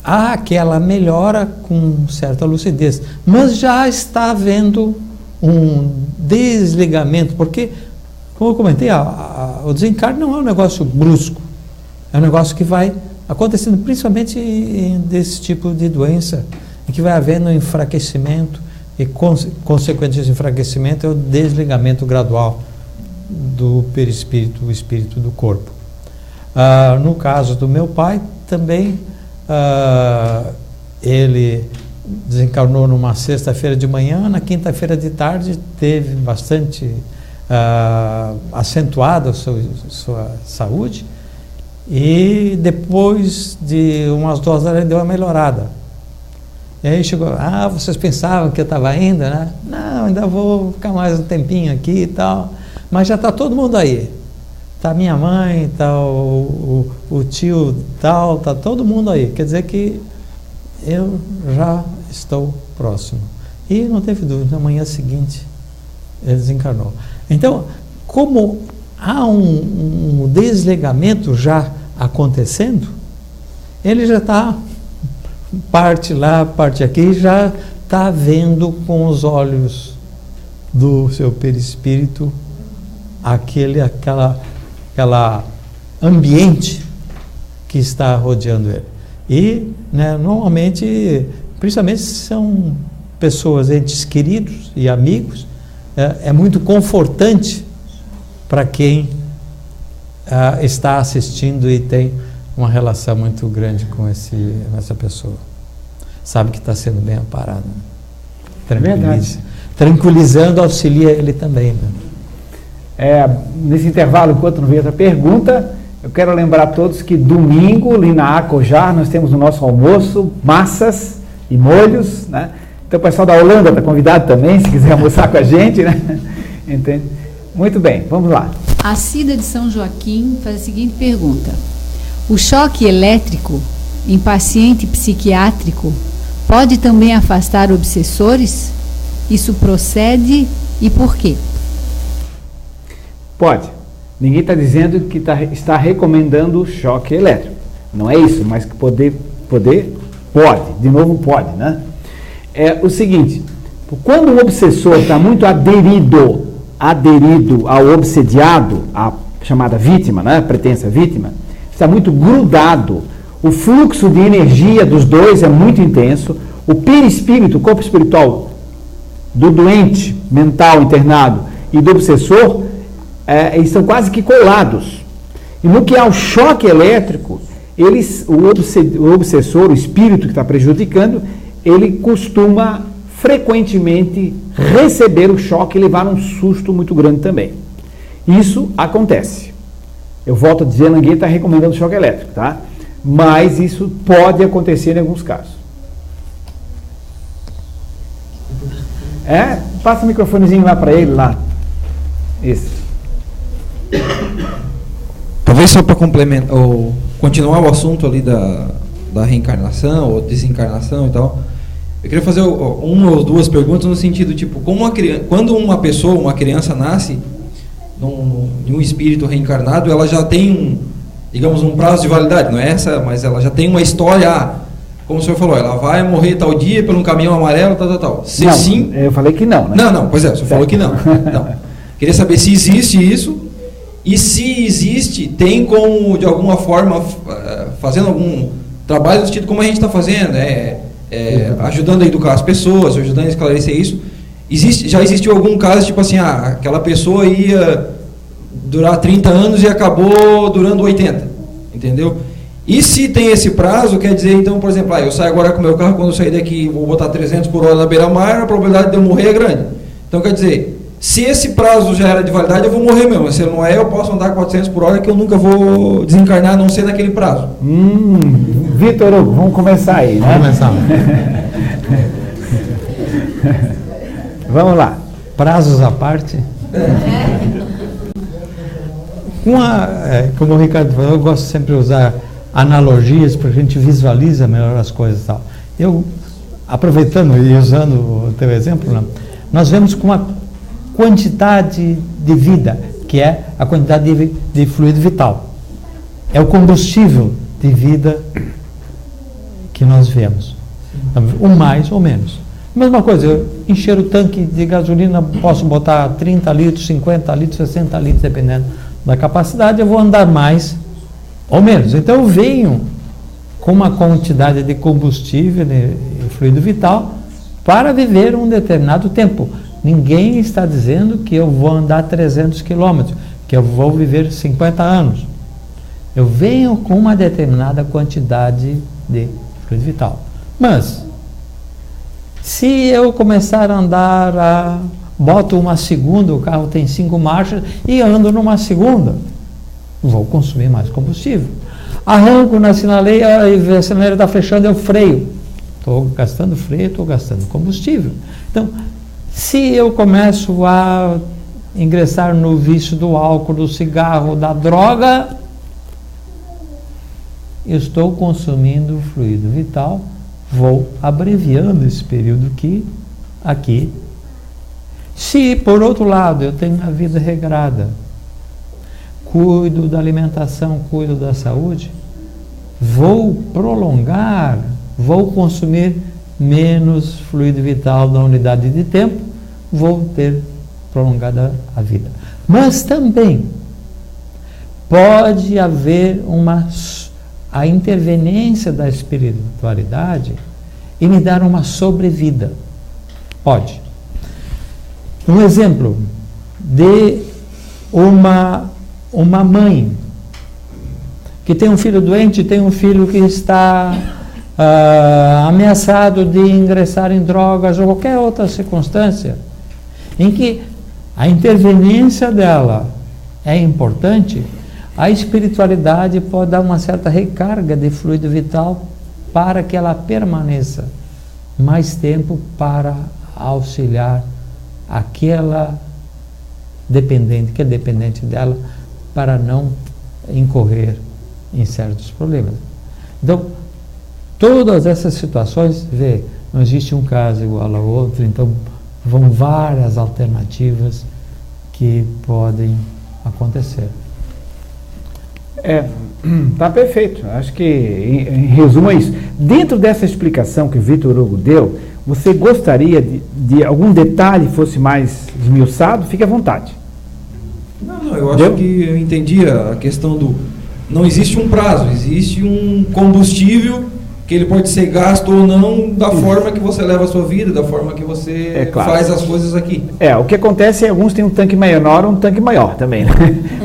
há aquela melhora com certa lucidez, mas já está havendo um desligamento, porque, como eu comentei, o desencarne não é um negócio brusco, é um negócio que vai acontecendo principalmente desse tipo de doença, em que vai havendo enfraquecimento, e consequente esse enfraquecimento é o desligamento gradual do perispírito, o espírito do corpo. No caso do meu pai, também, ele desencarnou numa sexta-feira de manhã, na quinta-feira de tarde teve bastante acentuada a sua saúde, e depois de umas 2 horas ele deu uma melhorada. E aí chegou, vocês pensavam que eu estava indo, né? Não, ainda vou ficar mais um tempinho aqui e tal. Mas já está todo mundo aí. Está minha mãe, está o tio tal, está todo mundo aí. Quer dizer que eu já estou próximo. E não teve dúvida, na manhã seguinte ele desencarnou. Então, como há um desligamento já acontecendo, ele já está, parte lá, parte aqui, já está vendo com os olhos do seu perispírito aquela ambiente que está rodeando ele. E, né, normalmente, principalmente são pessoas, entes queridos e amigos, é muito confortante para quem está assistindo e tem uma relação muito grande com essa pessoa. Sabe que está sendo bem amparado. Tranquilizando, auxilia ele também. Né?
Nesse intervalo, enquanto não vem outra pergunta, eu quero lembrar a todos que domingo, ali na Acojar, nós temos o nosso almoço, massas e molhos, né? Então o pessoal da Holanda está convidado também, se quiser almoçar com a gente, né? Entende? Muito bem, vamos lá.
A Cida de São Joaquim faz a seguinte pergunta: o choque elétrico em paciente psiquiátrico pode também afastar obsessores? Isso procede e por quê?
Pode. Ninguém está dizendo que está recomendando o choque elétrico. Não é isso, mas que poder pode. De novo, pode, né? É o seguinte, quando o obsessor está muito aderido ao obsediado, a chamada vítima, né? Pretensa vítima, está muito grudado, o fluxo de energia dos dois é muito intenso, o perispírito, o corpo espiritual do doente mental internado e do obsessor, eles estão quase que colados. E no que há o choque elétrico, o obsessor, o espírito que está prejudicando, ele costuma frequentemente receber o choque e levar um susto muito grande também. Isso acontece. Eu volto a dizer, ninguém está recomendando choque elétrico, tá? Mas isso pode acontecer em alguns casos. Passa o microfonezinho lá para ele, lá. Isso.
Talvez só para complementar, ou continuar o assunto ali da reencarnação ou desencarnação e tal, eu queria fazer uma ou duas perguntas no sentido, tipo, quando uma criança nasce em um espírito reencarnado, ela já tem digamos, um prazo de validade, não é essa, mas ela já tem uma história, como o senhor falou, ela vai morrer tal dia por um caminhão amarelo, tal. Se
não,
sim...
Eu falei que não, né?
Não, pois é, o senhor falou que não. Queria saber se existe isso, e se existe, tem como, de alguma forma, fazendo algum trabalho no sentido como a gente está fazendo, ajudando a educar as pessoas, ajudando a esclarecer isso. Já existiu algum caso, tipo assim, aquela pessoa ia durar 30 anos e acabou durando 80, entendeu? E se tem esse prazo, quer dizer, então, por exemplo, eu saio agora com o meu carro, quando eu sair daqui vou botar 300 por hora na beira-mar, a probabilidade de eu morrer é grande. Então, quer dizer, se esse prazo já era de validade, eu vou morrer mesmo. Se não é, eu posso andar 400 por hora que eu nunca vou desencarnar, a não ser naquele prazo.
Vitor, vamos começar aí, né?
Vamos começar.
Vamos lá.
Prazos à parte. Como o Ricardo falou, eu gosto sempre de usar analogias porque a gente visualiza melhor as coisas e tal. Eu, aproveitando e usando o teu exemplo, né, nós vemos com uma quantidade de vida, que é a quantidade de fluido vital. É o combustível de vida que nós vemos. Um mais ou menos. Mesma coisa, eu encher o tanque de gasolina, posso botar 30 litros, 50 litros, 60 litros, dependendo da capacidade, eu vou andar mais ou menos. Então eu venho com uma quantidade de combustível, de fluido vital, para viver um determinado tempo. Ninguém está dizendo que eu vou andar 300 quilômetros, que eu vou viver 50 anos. Eu venho com uma determinada quantidade de fluido vital. Mas, se eu começar a andar, boto uma segunda, o carro tem 5 marchas, e ando numa segunda, vou consumir mais combustível. Arranco na sinaleira e a sinaleira está fechando, eu freio. Estou gastando freio, estou gastando combustível. Então, se eu começo a ingressar no vício do álcool, do cigarro, da droga, eu estou consumindo fluido vital, vou abreviando esse período aqui. Se, por outro lado, eu tenho a vida regrada, cuido da alimentação, cuido da saúde, vou prolongar, vou consumir menos fluido vital da unidade de tempo, vou ter prolongada a vida. Mas também pode haver a interveniência da espiritualidade e me dar uma sobrevida. Pode. Um exemplo de uma mãe que tem um filho doente, tem um filho que está ameaçado de ingressar em drogas ou qualquer outra circunstância em que a interveniência dela é importante, a espiritualidade pode dar uma certa recarga de fluido vital para que ela permaneça mais tempo para auxiliar aquela dependente, que é dependente dela, para não incorrer em certos problemas. Então, todas essas situações, não existe um caso igual ao outro, então vão várias alternativas que podem acontecer.
Tá perfeito. Acho que, em resumo, é isso. Dentro dessa explicação que o Vitor Hugo deu, você gostaria de algum detalhe fosse mais esmiuçado? Fique à vontade.
Não, eu acho que eu entendi a questão do... Não existe um prazo, existe um combustível que ele pode ser gasto ou não da forma que você leva a sua vida, da forma que você faz as coisas aqui.
O que acontece é que alguns têm um tanque menor ou um tanque maior também, né?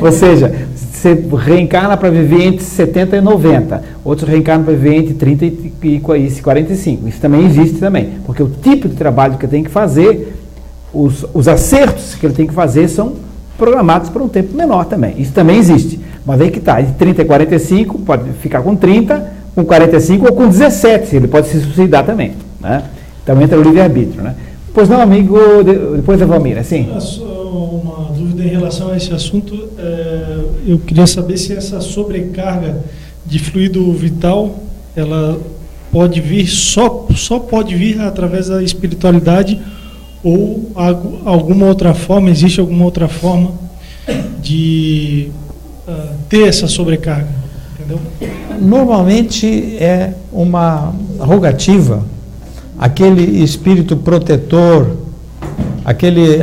Ou seja, você reencarna para viver entre 70 e 90, outros reencarnam para viver entre 30 e 45. Isso também existe também, porque o tipo de trabalho que ele tem que fazer, os acertos que ele tem que fazer são programados por um tempo menor também. Isso também existe. Mas aí que está, de 30 e 45, pode ficar com 30, com 45 ou com 17, ele pode se suicidar também, né? Então entra o livre-arbítrio, né? Pois não, amigo, depois da Valmira, sim.
Uma dúvida em relação a esse assunto, eu queria saber se essa sobrecarga de fluido vital, ela pode vir, só pode vir através da espiritualidade ou alguma outra forma, existe alguma outra forma de ter essa sobrecarga, entendeu?
Normalmente é uma rogativa, aquele espírito protetor, aqueles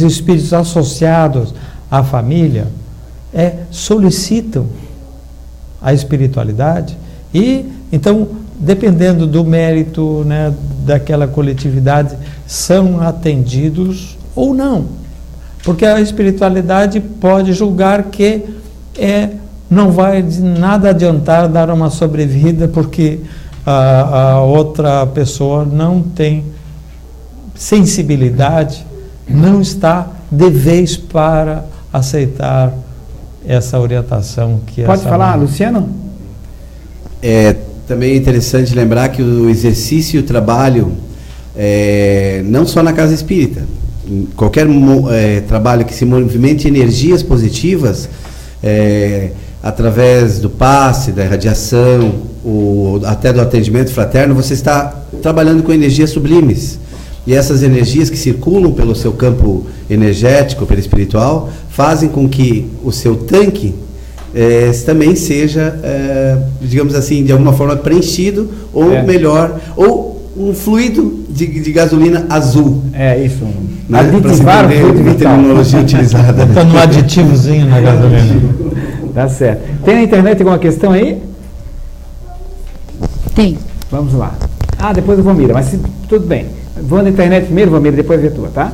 espíritos associados à família solicitam a espiritualidade e, então, dependendo do mérito, né, daquela coletividade, são atendidos ou não. Porque a espiritualidade pode julgar que não vai de nada adiantar dar uma sobrevida porque a outra pessoa não tem sensibilidade, não está de vez para aceitar essa orientação que
pode falar, Luciano?
Também é interessante lembrar que o exercício e o trabalho, não só na casa espírita, qualquer trabalho que se movimente energias positivas, através do passe, da irradiação, até do atendimento fraterno, você está trabalhando com energias sublimes. E essas energias que circulam pelo seu campo energético, pelo espiritual, fazem com que o seu tanque também seja, digamos assim, de alguma forma preenchido, ou melhor, ou um fluido de gasolina azul.
Isso.
Né? Aditivar a terminologia utilizada.
Está no aditivozinho na gasolina.
Tá certo. Tem na internet alguma questão aí?
Tem.
Vamos lá. Depois eu vou mirar, mas tudo bem. Vou na internet primeiro, vou mirar, depois a tua, tá?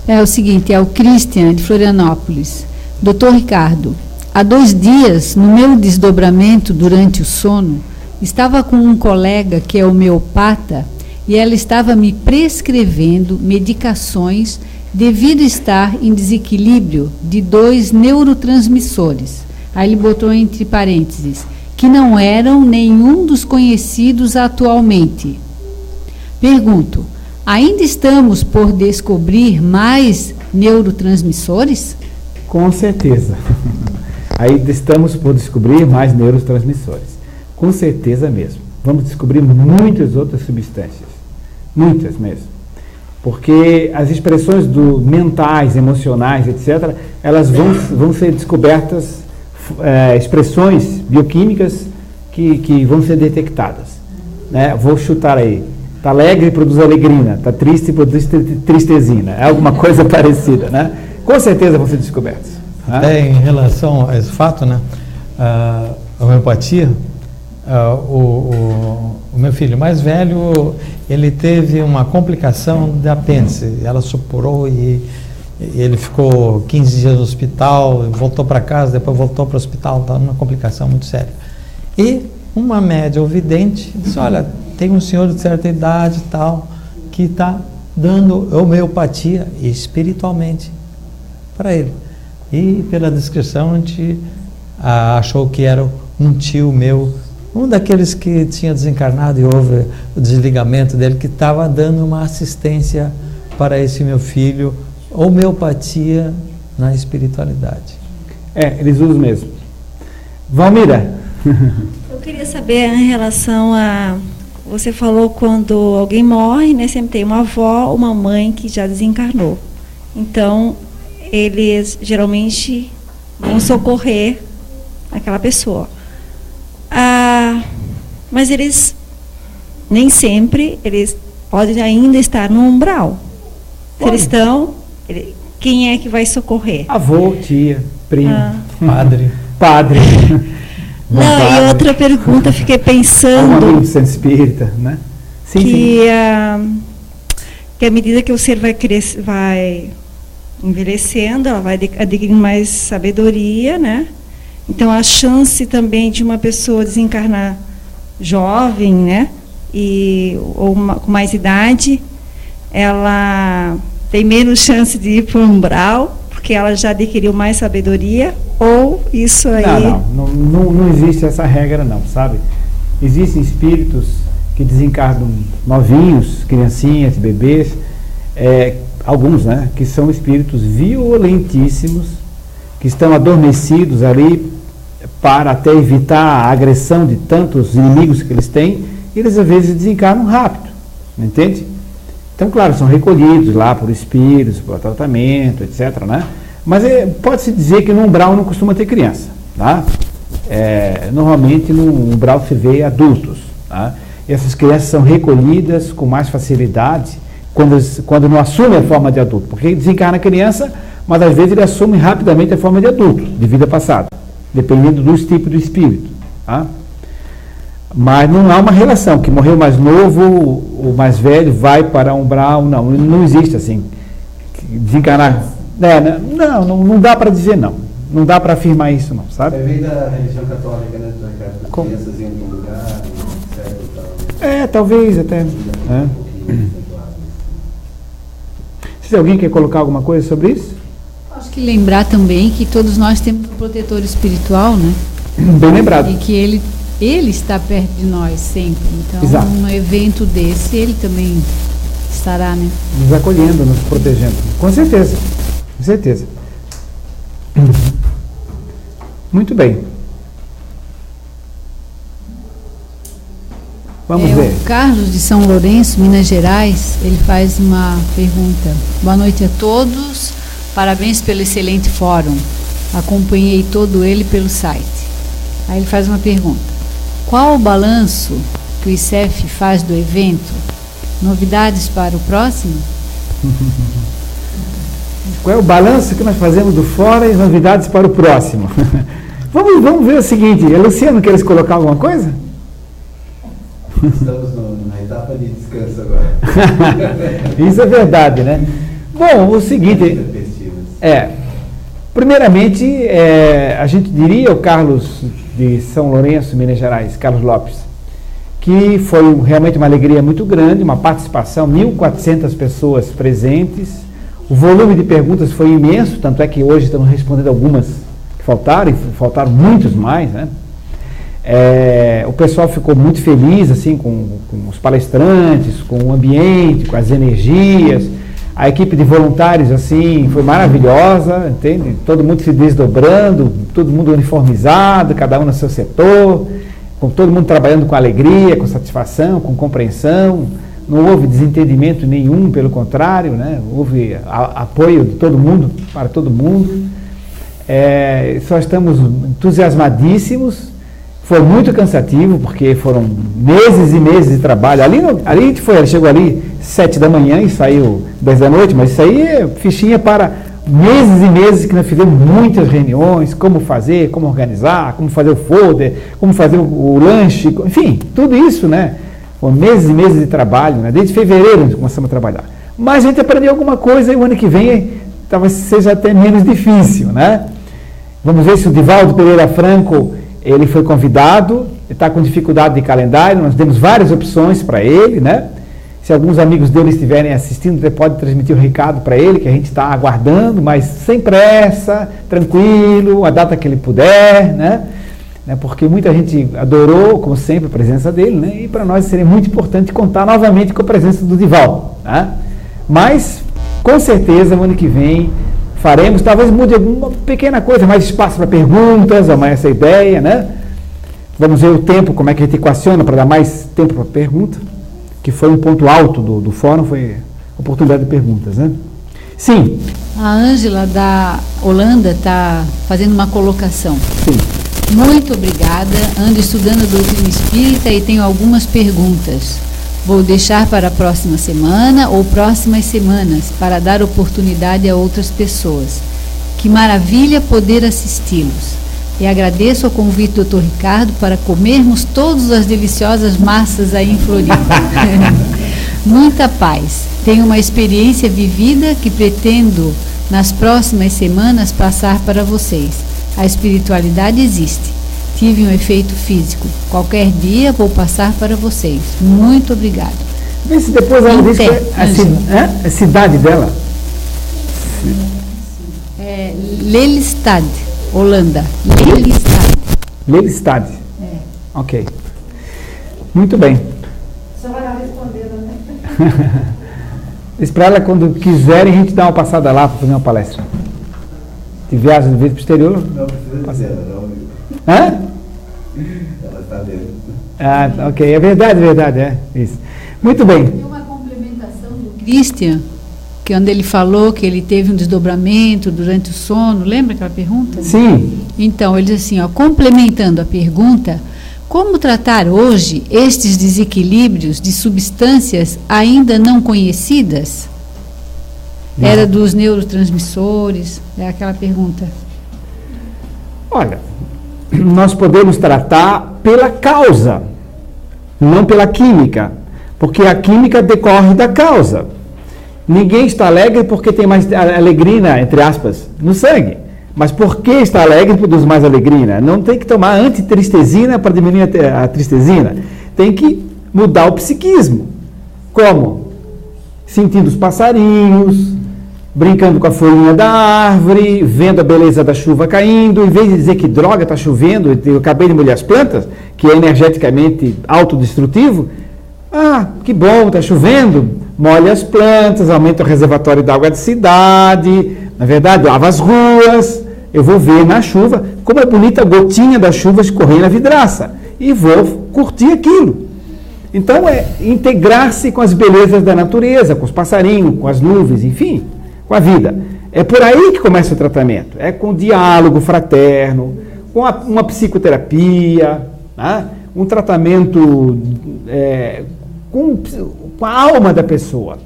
É o seguinte, é o Christian de Florianópolis. Doutor Ricardo, há 2 dias, no meu desdobramento durante o sono, estava com um colega que é homeopata e ela estava me prescrevendo medicações devido estar em desequilíbrio de 2 neurotransmissores. Aí ele botou entre parênteses, que não eram nenhum dos conhecidos atualmente. Pergunto, ainda estamos por descobrir mais neurotransmissores?
Com certeza. Ainda estamos por descobrir mais neurotransmissores. Com certeza mesmo. Vamos descobrir muitas outras substâncias. Muitas mesmo. Porque as expressões mentais, emocionais, etc., elas vão ser descobertas, expressões bioquímicas que vão ser detectadas. Né? Vou chutar aí. Está alegre e produz alegrina, está triste e produz tristezina. É alguma coisa parecida, né? Com certeza vão ser descobertos.
Né? Em relação a esse fato, né? A homeopatia, o meu filho mais velho, ele teve uma complicação de apêndice. Ela supurou e ele ficou 15 dias no hospital, voltou para casa, depois voltou para o hospital, estava numa complicação muito séria. E uma média ouvidente disse, olha, tem um senhor de certa idade e tal, que está dando homeopatia espiritualmente para ele. E pela descrição a gente achou que era um tio meu, um daqueles que tinha desencarnado e houve o desligamento dele, que estava dando uma assistência para esse meu filho, homeopatia na espiritualidade.
Eles usam mesmo. Valmira.
Eu queria saber em relação a... Você falou quando alguém morre, né, sempre tem uma avó, uma mãe que já desencarnou. Então, eles geralmente vão socorrer aquela pessoa. Mas eles, nem sempre, eles podem ainda estar no umbral. Se eles estão, quem é que vai socorrer?
Avô, tia, primo,
padre.
Não, e outra pergunta, fiquei pensando...
Um amigo do centro espírita, né? Sim.
Que à medida que o ser vai envelhecendo, ela vai adquirindo mais sabedoria, né? Então, a chance também de uma pessoa desencarnar jovem, né? Com mais idade, ela tem menos chance de ir para o umbral, porque ela já adquiriu mais sabedoria, ou isso aí...
Não existe essa regra não, sabe? Existem espíritos que desencarnam novinhos, criancinhas, bebês, alguns, né, que são espíritos violentíssimos, que estão adormecidos ali para até evitar a agressão de tantos inimigos que eles têm, e eles às vezes desencarnam rápido, entende? Então, claro, são recolhidos lá por espíritos, por tratamento, etc., né? Mas pode-se dizer que no umbral não costuma ter criança, tá? Normalmente no umbral se vê adultos, tá? E essas crianças são recolhidas com mais facilidade quando não assumem a forma de adulto, porque desencarna a criança, mas às vezes ele assume rapidamente a forma de adulto, de vida passada, dependendo do tipo do espírito, tá? Mas não há uma relação, que morreu mais novo, o mais velho vai para umbral, não existe assim. Desencarnar. Não dá para dizer não. Não dá para afirmar isso, não, sabe?
Vem da religião católica, né? As crianças indo para um lugar, etc.
Talvez até. Se alguém quer colocar alguma coisa sobre isso?
Acho que lembrar também que todos nós temos um protetor espiritual, né?
Bem lembrado.
E que ele está perto de nós sempre. Então,
exato,
num evento desse, ele também estará, né?
Nos acolhendo, nos protegendo. Com certeza. Com certeza. Muito bem. Vamos ver.
O Carlos de São Lourenço, Minas Gerais, ele faz uma pergunta. Boa noite a todos. Parabéns pelo excelente fórum. Acompanhei todo ele pelo site. Aí ele faz uma pergunta. Qual o balanço que o ICEF faz do evento? Novidades para o próximo?
Qual é o balanço que nós fazemos do fórum e novidades para o próximo? Vamos ver o seguinte. Luciano, queres colocar alguma coisa?
Estamos na etapa de descanso agora.
Isso é verdade, né? Bom, o seguinte... primeiramente, a gente diria, o Carlos de São Lourenço, Minas Gerais, Carlos Lopes, que foi realmente uma alegria muito grande, uma participação, 1.400 pessoas presentes, o volume de perguntas foi imenso, tanto é que hoje estamos respondendo algumas que faltaram, e faltaram muitos mais, né? O pessoal ficou muito feliz assim, com os palestrantes, com o ambiente, com as energias. A equipe de voluntários assim, foi maravilhosa, entende? Todo mundo se desdobrando, todo mundo uniformizado, cada um no seu setor, com todo mundo trabalhando com alegria, com satisfação, com compreensão. Não houve desentendimento nenhum, pelo contrário, né? Houve apoio de todo mundo, para todo mundo. Só estamos entusiasmadíssimos. Foi muito cansativo, porque foram meses e meses de trabalho. Ali chegou ali 7 da manhã e saiu 10 da noite, mas isso aí é fichinha para meses e meses que nós fizemos muitas reuniões, como fazer, como organizar, como fazer o folder, como fazer o lanche, enfim, tudo isso, né? Foram meses e meses de trabalho, né? Desde fevereiro nós começamos a trabalhar. Mas a gente aprendeu alguma coisa e o ano que vem talvez seja até menos difícil, né? Vamos ver se o Divaldo Pereira Franco, ele foi convidado, está com dificuldade de calendário, nós demos várias opções para ele, né? Se alguns amigos dele estiverem assistindo, você pode transmitir o recado para ele, que a gente está aguardando, mas sem pressa, tranquilo, a data que ele puder, né? Porque muita gente adorou, como sempre, a presença dele, né? E para nós seria muito importante contar novamente com a presença do Divaldo, né? Mas, com certeza, no ano que vem, faremos, talvez mude alguma pequena coisa, mais espaço para perguntas, essa ideia, né? Vamos ver o tempo, como é que a gente equaciona para dar mais tempo para pergunta, que foi um ponto alto do fórum, foi a oportunidade de perguntas, né? Sim.
A Ângela da Holanda está fazendo uma colocação.
Sim.
Muito obrigada, ando estudando a doutrina espírita e tenho algumas perguntas. Vou deixar para a próxima semana ou próximas semanas para dar oportunidade a outras pessoas. Que maravilha poder assisti-los. E agradeço o convite do Dr. Ricardo para comermos todas as deliciosas massas aí em Floripa. Muita paz. Tenho uma experiência vivida que pretendo nas próximas semanas passar para vocês. A espiritualidade existe. Tive um efeito físico. Qualquer dia vou passar para vocês. Muito obrigado.
Vê se depois ela diz a cidade dela.
Lelystad, Holanda.
Lelystad. Ok. Muito bem.
Só vai responder, né?
Diz para ela, quando quiserem, a gente dá uma passada lá para fazer uma palestra. De viagem de vez para o exterior.
Não precisa dizer, não.
Hã?
Ela está dentro.
Ok, é verdade, isso. Muito bem.
Tem uma complementação do Christian, que onde ele falou que ele teve um desdobramento durante o sono, lembra aquela pergunta?
Sim.
Então, ele diz assim, complementando a pergunta, como tratar hoje estes desequilíbrios de substâncias ainda não conhecidas? Era dos neurotransmissores, é aquela pergunta.
Olha, nós podemos tratar pela causa, não pela química, porque a química decorre da causa. Ninguém está alegre porque tem mais alegrina, entre aspas, no sangue. Mas por que está alegre produz mais alegrina? Não tem que tomar antitristezina para diminuir a tristezina. Tem que mudar o psiquismo. Como? Sentindo os passarinhos, brincando com a folhinha da árvore, vendo a beleza da chuva caindo, em vez de dizer que droga, está chovendo, eu acabei de molhar as plantas, que é energeticamente autodestrutivo, que bom, está chovendo, molha as plantas, aumenta o reservatório d'água da cidade, na verdade, lava as ruas, eu vou ver na chuva como é bonita a gotinha da chuva escorrer na vidraça, e vou curtir aquilo. Então, é integrar-se com as belezas da natureza, com os passarinhos, com as nuvens, enfim, com a vida. É por aí que começa o tratamento. É com diálogo fraterno, com uma psicoterapia, né? Um tratamento com a alma da pessoa.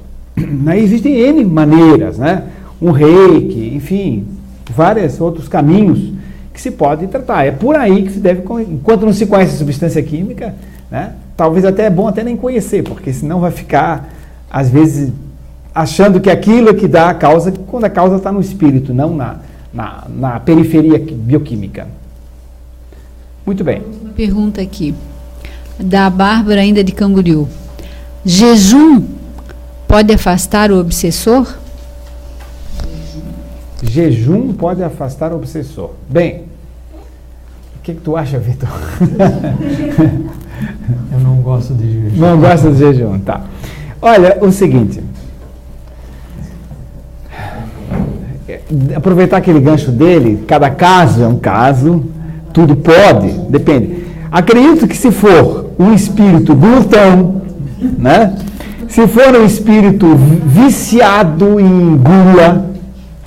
Aí existem N maneiras, né? Um reiki, enfim, vários outros caminhos que se pode tratar. É por aí que se deve, enquanto não se conhece a substância química, né? Talvez até é bom até nem conhecer, porque senão vai ficar, às vezes, achando que aquilo é que dá a causa, quando a causa está no espírito, não na periferia bioquímica. Muito bem.
Uma pergunta aqui, da Bárbara, ainda de Camboriú. Jejum pode afastar o obsessor?
Jejum pode afastar o obsessor. Bem, que tu acha, Vitor?
Eu não gosto de jejum.
Não gosta de jejum, tá. Olha, o seguinte. Aproveitar aquele gancho dele, cada caso é um caso, tudo pode, depende. Acredito que se for um espírito glutão, né? Se for um espírito viciado em gula,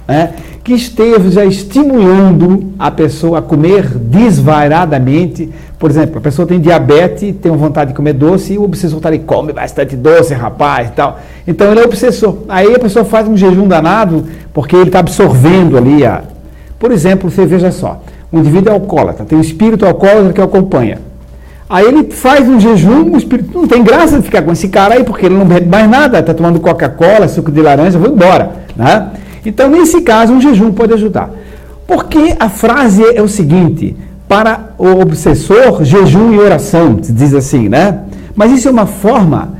né? Que esteja estimulando a pessoa a comer desvairadamente. Por exemplo, a pessoa tem diabetes, tem vontade de comer doce, e o obsessor está ali, come bastante doce, rapaz, e tal. Então ele é obsessor. Aí a pessoa faz um jejum danado, porque ele está absorvendo ali a... Por exemplo, você veja só, um indivíduo é alcoólatra, tem um espírito alcoólatra que o acompanha. Aí ele faz um jejum, o espírito não tem graça de ficar com esse cara aí, porque ele não bebe mais nada, está tomando Coca-Cola, suco de laranja, vou embora, né? Então, nesse caso, um jejum pode ajudar. Porque a frase é o seguinte, para o obsessor, jejum e oração, se diz assim, né? Mas isso é uma forma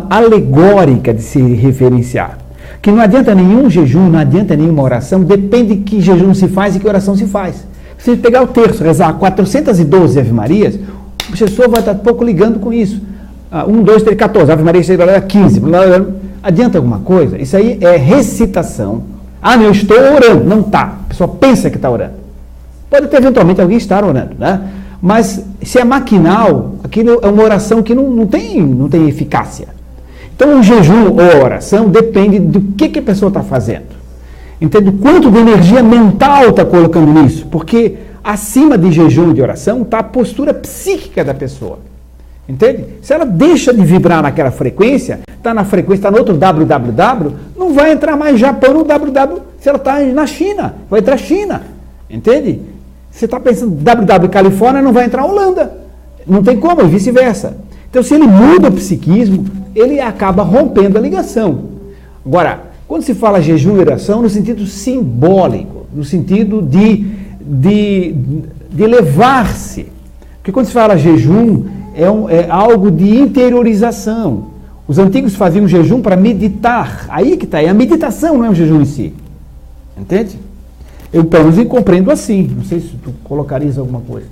alegórica de se referenciar. Que não adianta nenhum jejum, não adianta nenhuma oração, depende de que jejum se faz e que oração se faz. Se pegar o terço, rezar 412 Ave Marias, o obsessor vai estar pouco ligando com isso. 1, 2, 3, 14, Ave Maria, 15, adianta alguma coisa? Isso aí é recitação. Não, eu estou orando. Não está. A pessoa pensa que está orando. Pode até eventualmente alguém estar orando, né? Mas se é maquinal, aquilo é uma oração que não tem eficácia. Então, um jejum ou oração depende do que a pessoa está fazendo. Entende? Quanto de energia mental está colocando nisso? Porque acima de jejum e de oração está a postura psíquica da pessoa. Entende? Se ela deixa de vibrar naquela frequência, está na frequência, está no outro www, não vai entrar mais Japão no www, se ela está na China, vai entrar China. Entende? Você está pensando www Califórnia, não vai entrar Holanda. Não tem como, e vice-versa. Então, se ele muda o psiquismo, ele acaba rompendo a ligação. Agora, quando se fala jejum e oração, no sentido simbólico, no sentido de elevar-se. Porque quando se fala jejum, é algo de interiorização. Os antigos faziam jejum para meditar. Aí que está. A meditação não é um jejum em si. Entende? Eu, pelo menos, compreendo assim. Não sei se tu colocarias alguma coisa.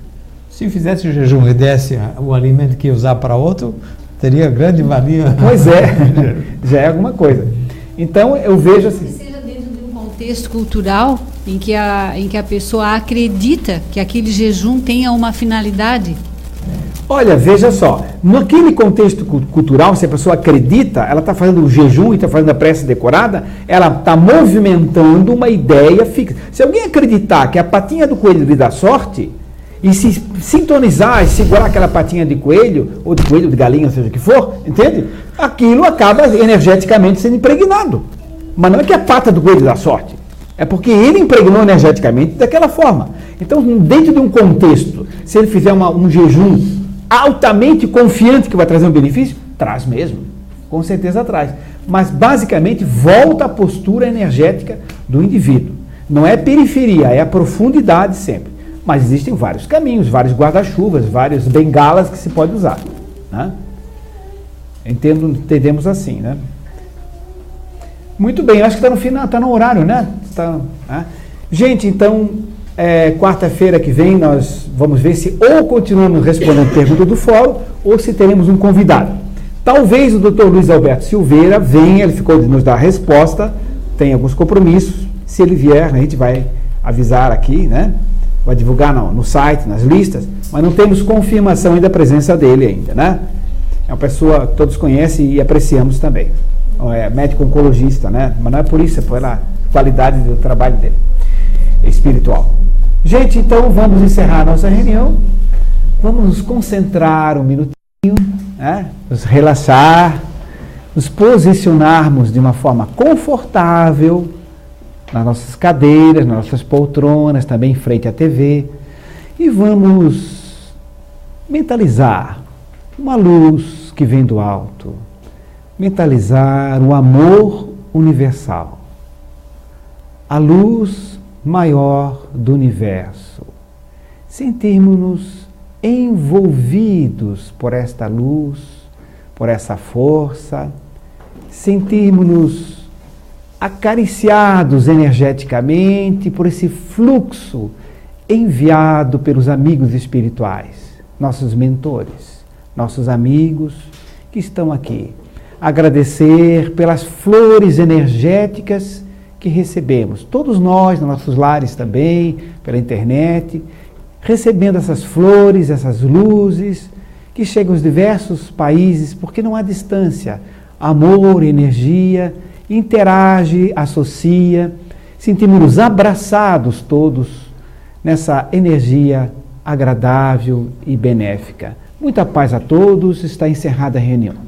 Se fizesse o jejum e desse o alimento que ia usar para outro, teria grande valia.
Pois é. Já é alguma coisa. Então, eu vejo assim...
Que seja dentro de um contexto cultural em que a pessoa acredita que aquele jejum tenha uma finalidade.
Olha, veja só, naquele contexto cultural, se a pessoa acredita, ela está fazendo o jejum e está fazendo a prece decorada, ela está movimentando uma ideia fixa. Se alguém acreditar que a patinha do coelho lhe dá sorte, e se sintonizar e segurar aquela patinha de coelho, ou de galinha, seja o que for, entende? Aquilo acaba energeticamente sendo impregnado. Mas não é que a pata do coelho dá sorte, é porque ele impregnou energeticamente daquela forma. Então, dentro de um contexto, se ele fizer um jejum altamente confiante que vai trazer um benefício, traz mesmo, com certeza traz. Mas, basicamente, volta à postura energética do indivíduo. Não é periferia, é a profundidade sempre. Mas existem vários caminhos, vários guarda-chuvas, vários bengalas que se pode usar. Né? Entendemos assim, né? Muito bem, acho que está no final, está no horário, né? Né? Gente, então, quarta-feira que vem nós vamos ver se ou continuamos respondendo pergunta do fórum ou se teremos um convidado. Talvez o Dr. Luiz Alberto Silveira venha, ele ficou de nos dar a resposta, tem alguns compromissos. Se ele vier, a gente vai avisar aqui, né? Vai divulgar no site, nas listas, mas não temos confirmação ainda da presença dele ainda, né? É uma pessoa que todos conhecem e apreciamos também. É médico oncologista, né? Mas não é por isso, é pela qualidade do trabalho dele, espiritual. Gente, então vamos encerrar a nossa reunião. Vamos nos concentrar um minutinho, né? Nos relaxar, nos posicionarmos de uma forma confortável, nas nossas cadeiras, nas nossas poltronas, também em frente à TV, e vamos mentalizar uma luz que vem do alto, mentalizar o amor universal, a luz maior do universo, sentirmos-nos envolvidos por esta luz, por essa força, sentirmos-nos acariciados energeticamente por esse fluxo enviado pelos amigos espirituais, nossos mentores, nossos amigos que estão aqui. Agradecer pelas flores energéticas que recebemos, todos nós, nos nossos lares também, pela internet, recebendo essas flores, essas luzes, que chegam aos diversos países, porque não há distância. Amor, energia, interage, associa, sentimos-nos abraçados todos nessa energia agradável e benéfica. Muita paz a todos, está encerrada a reunião.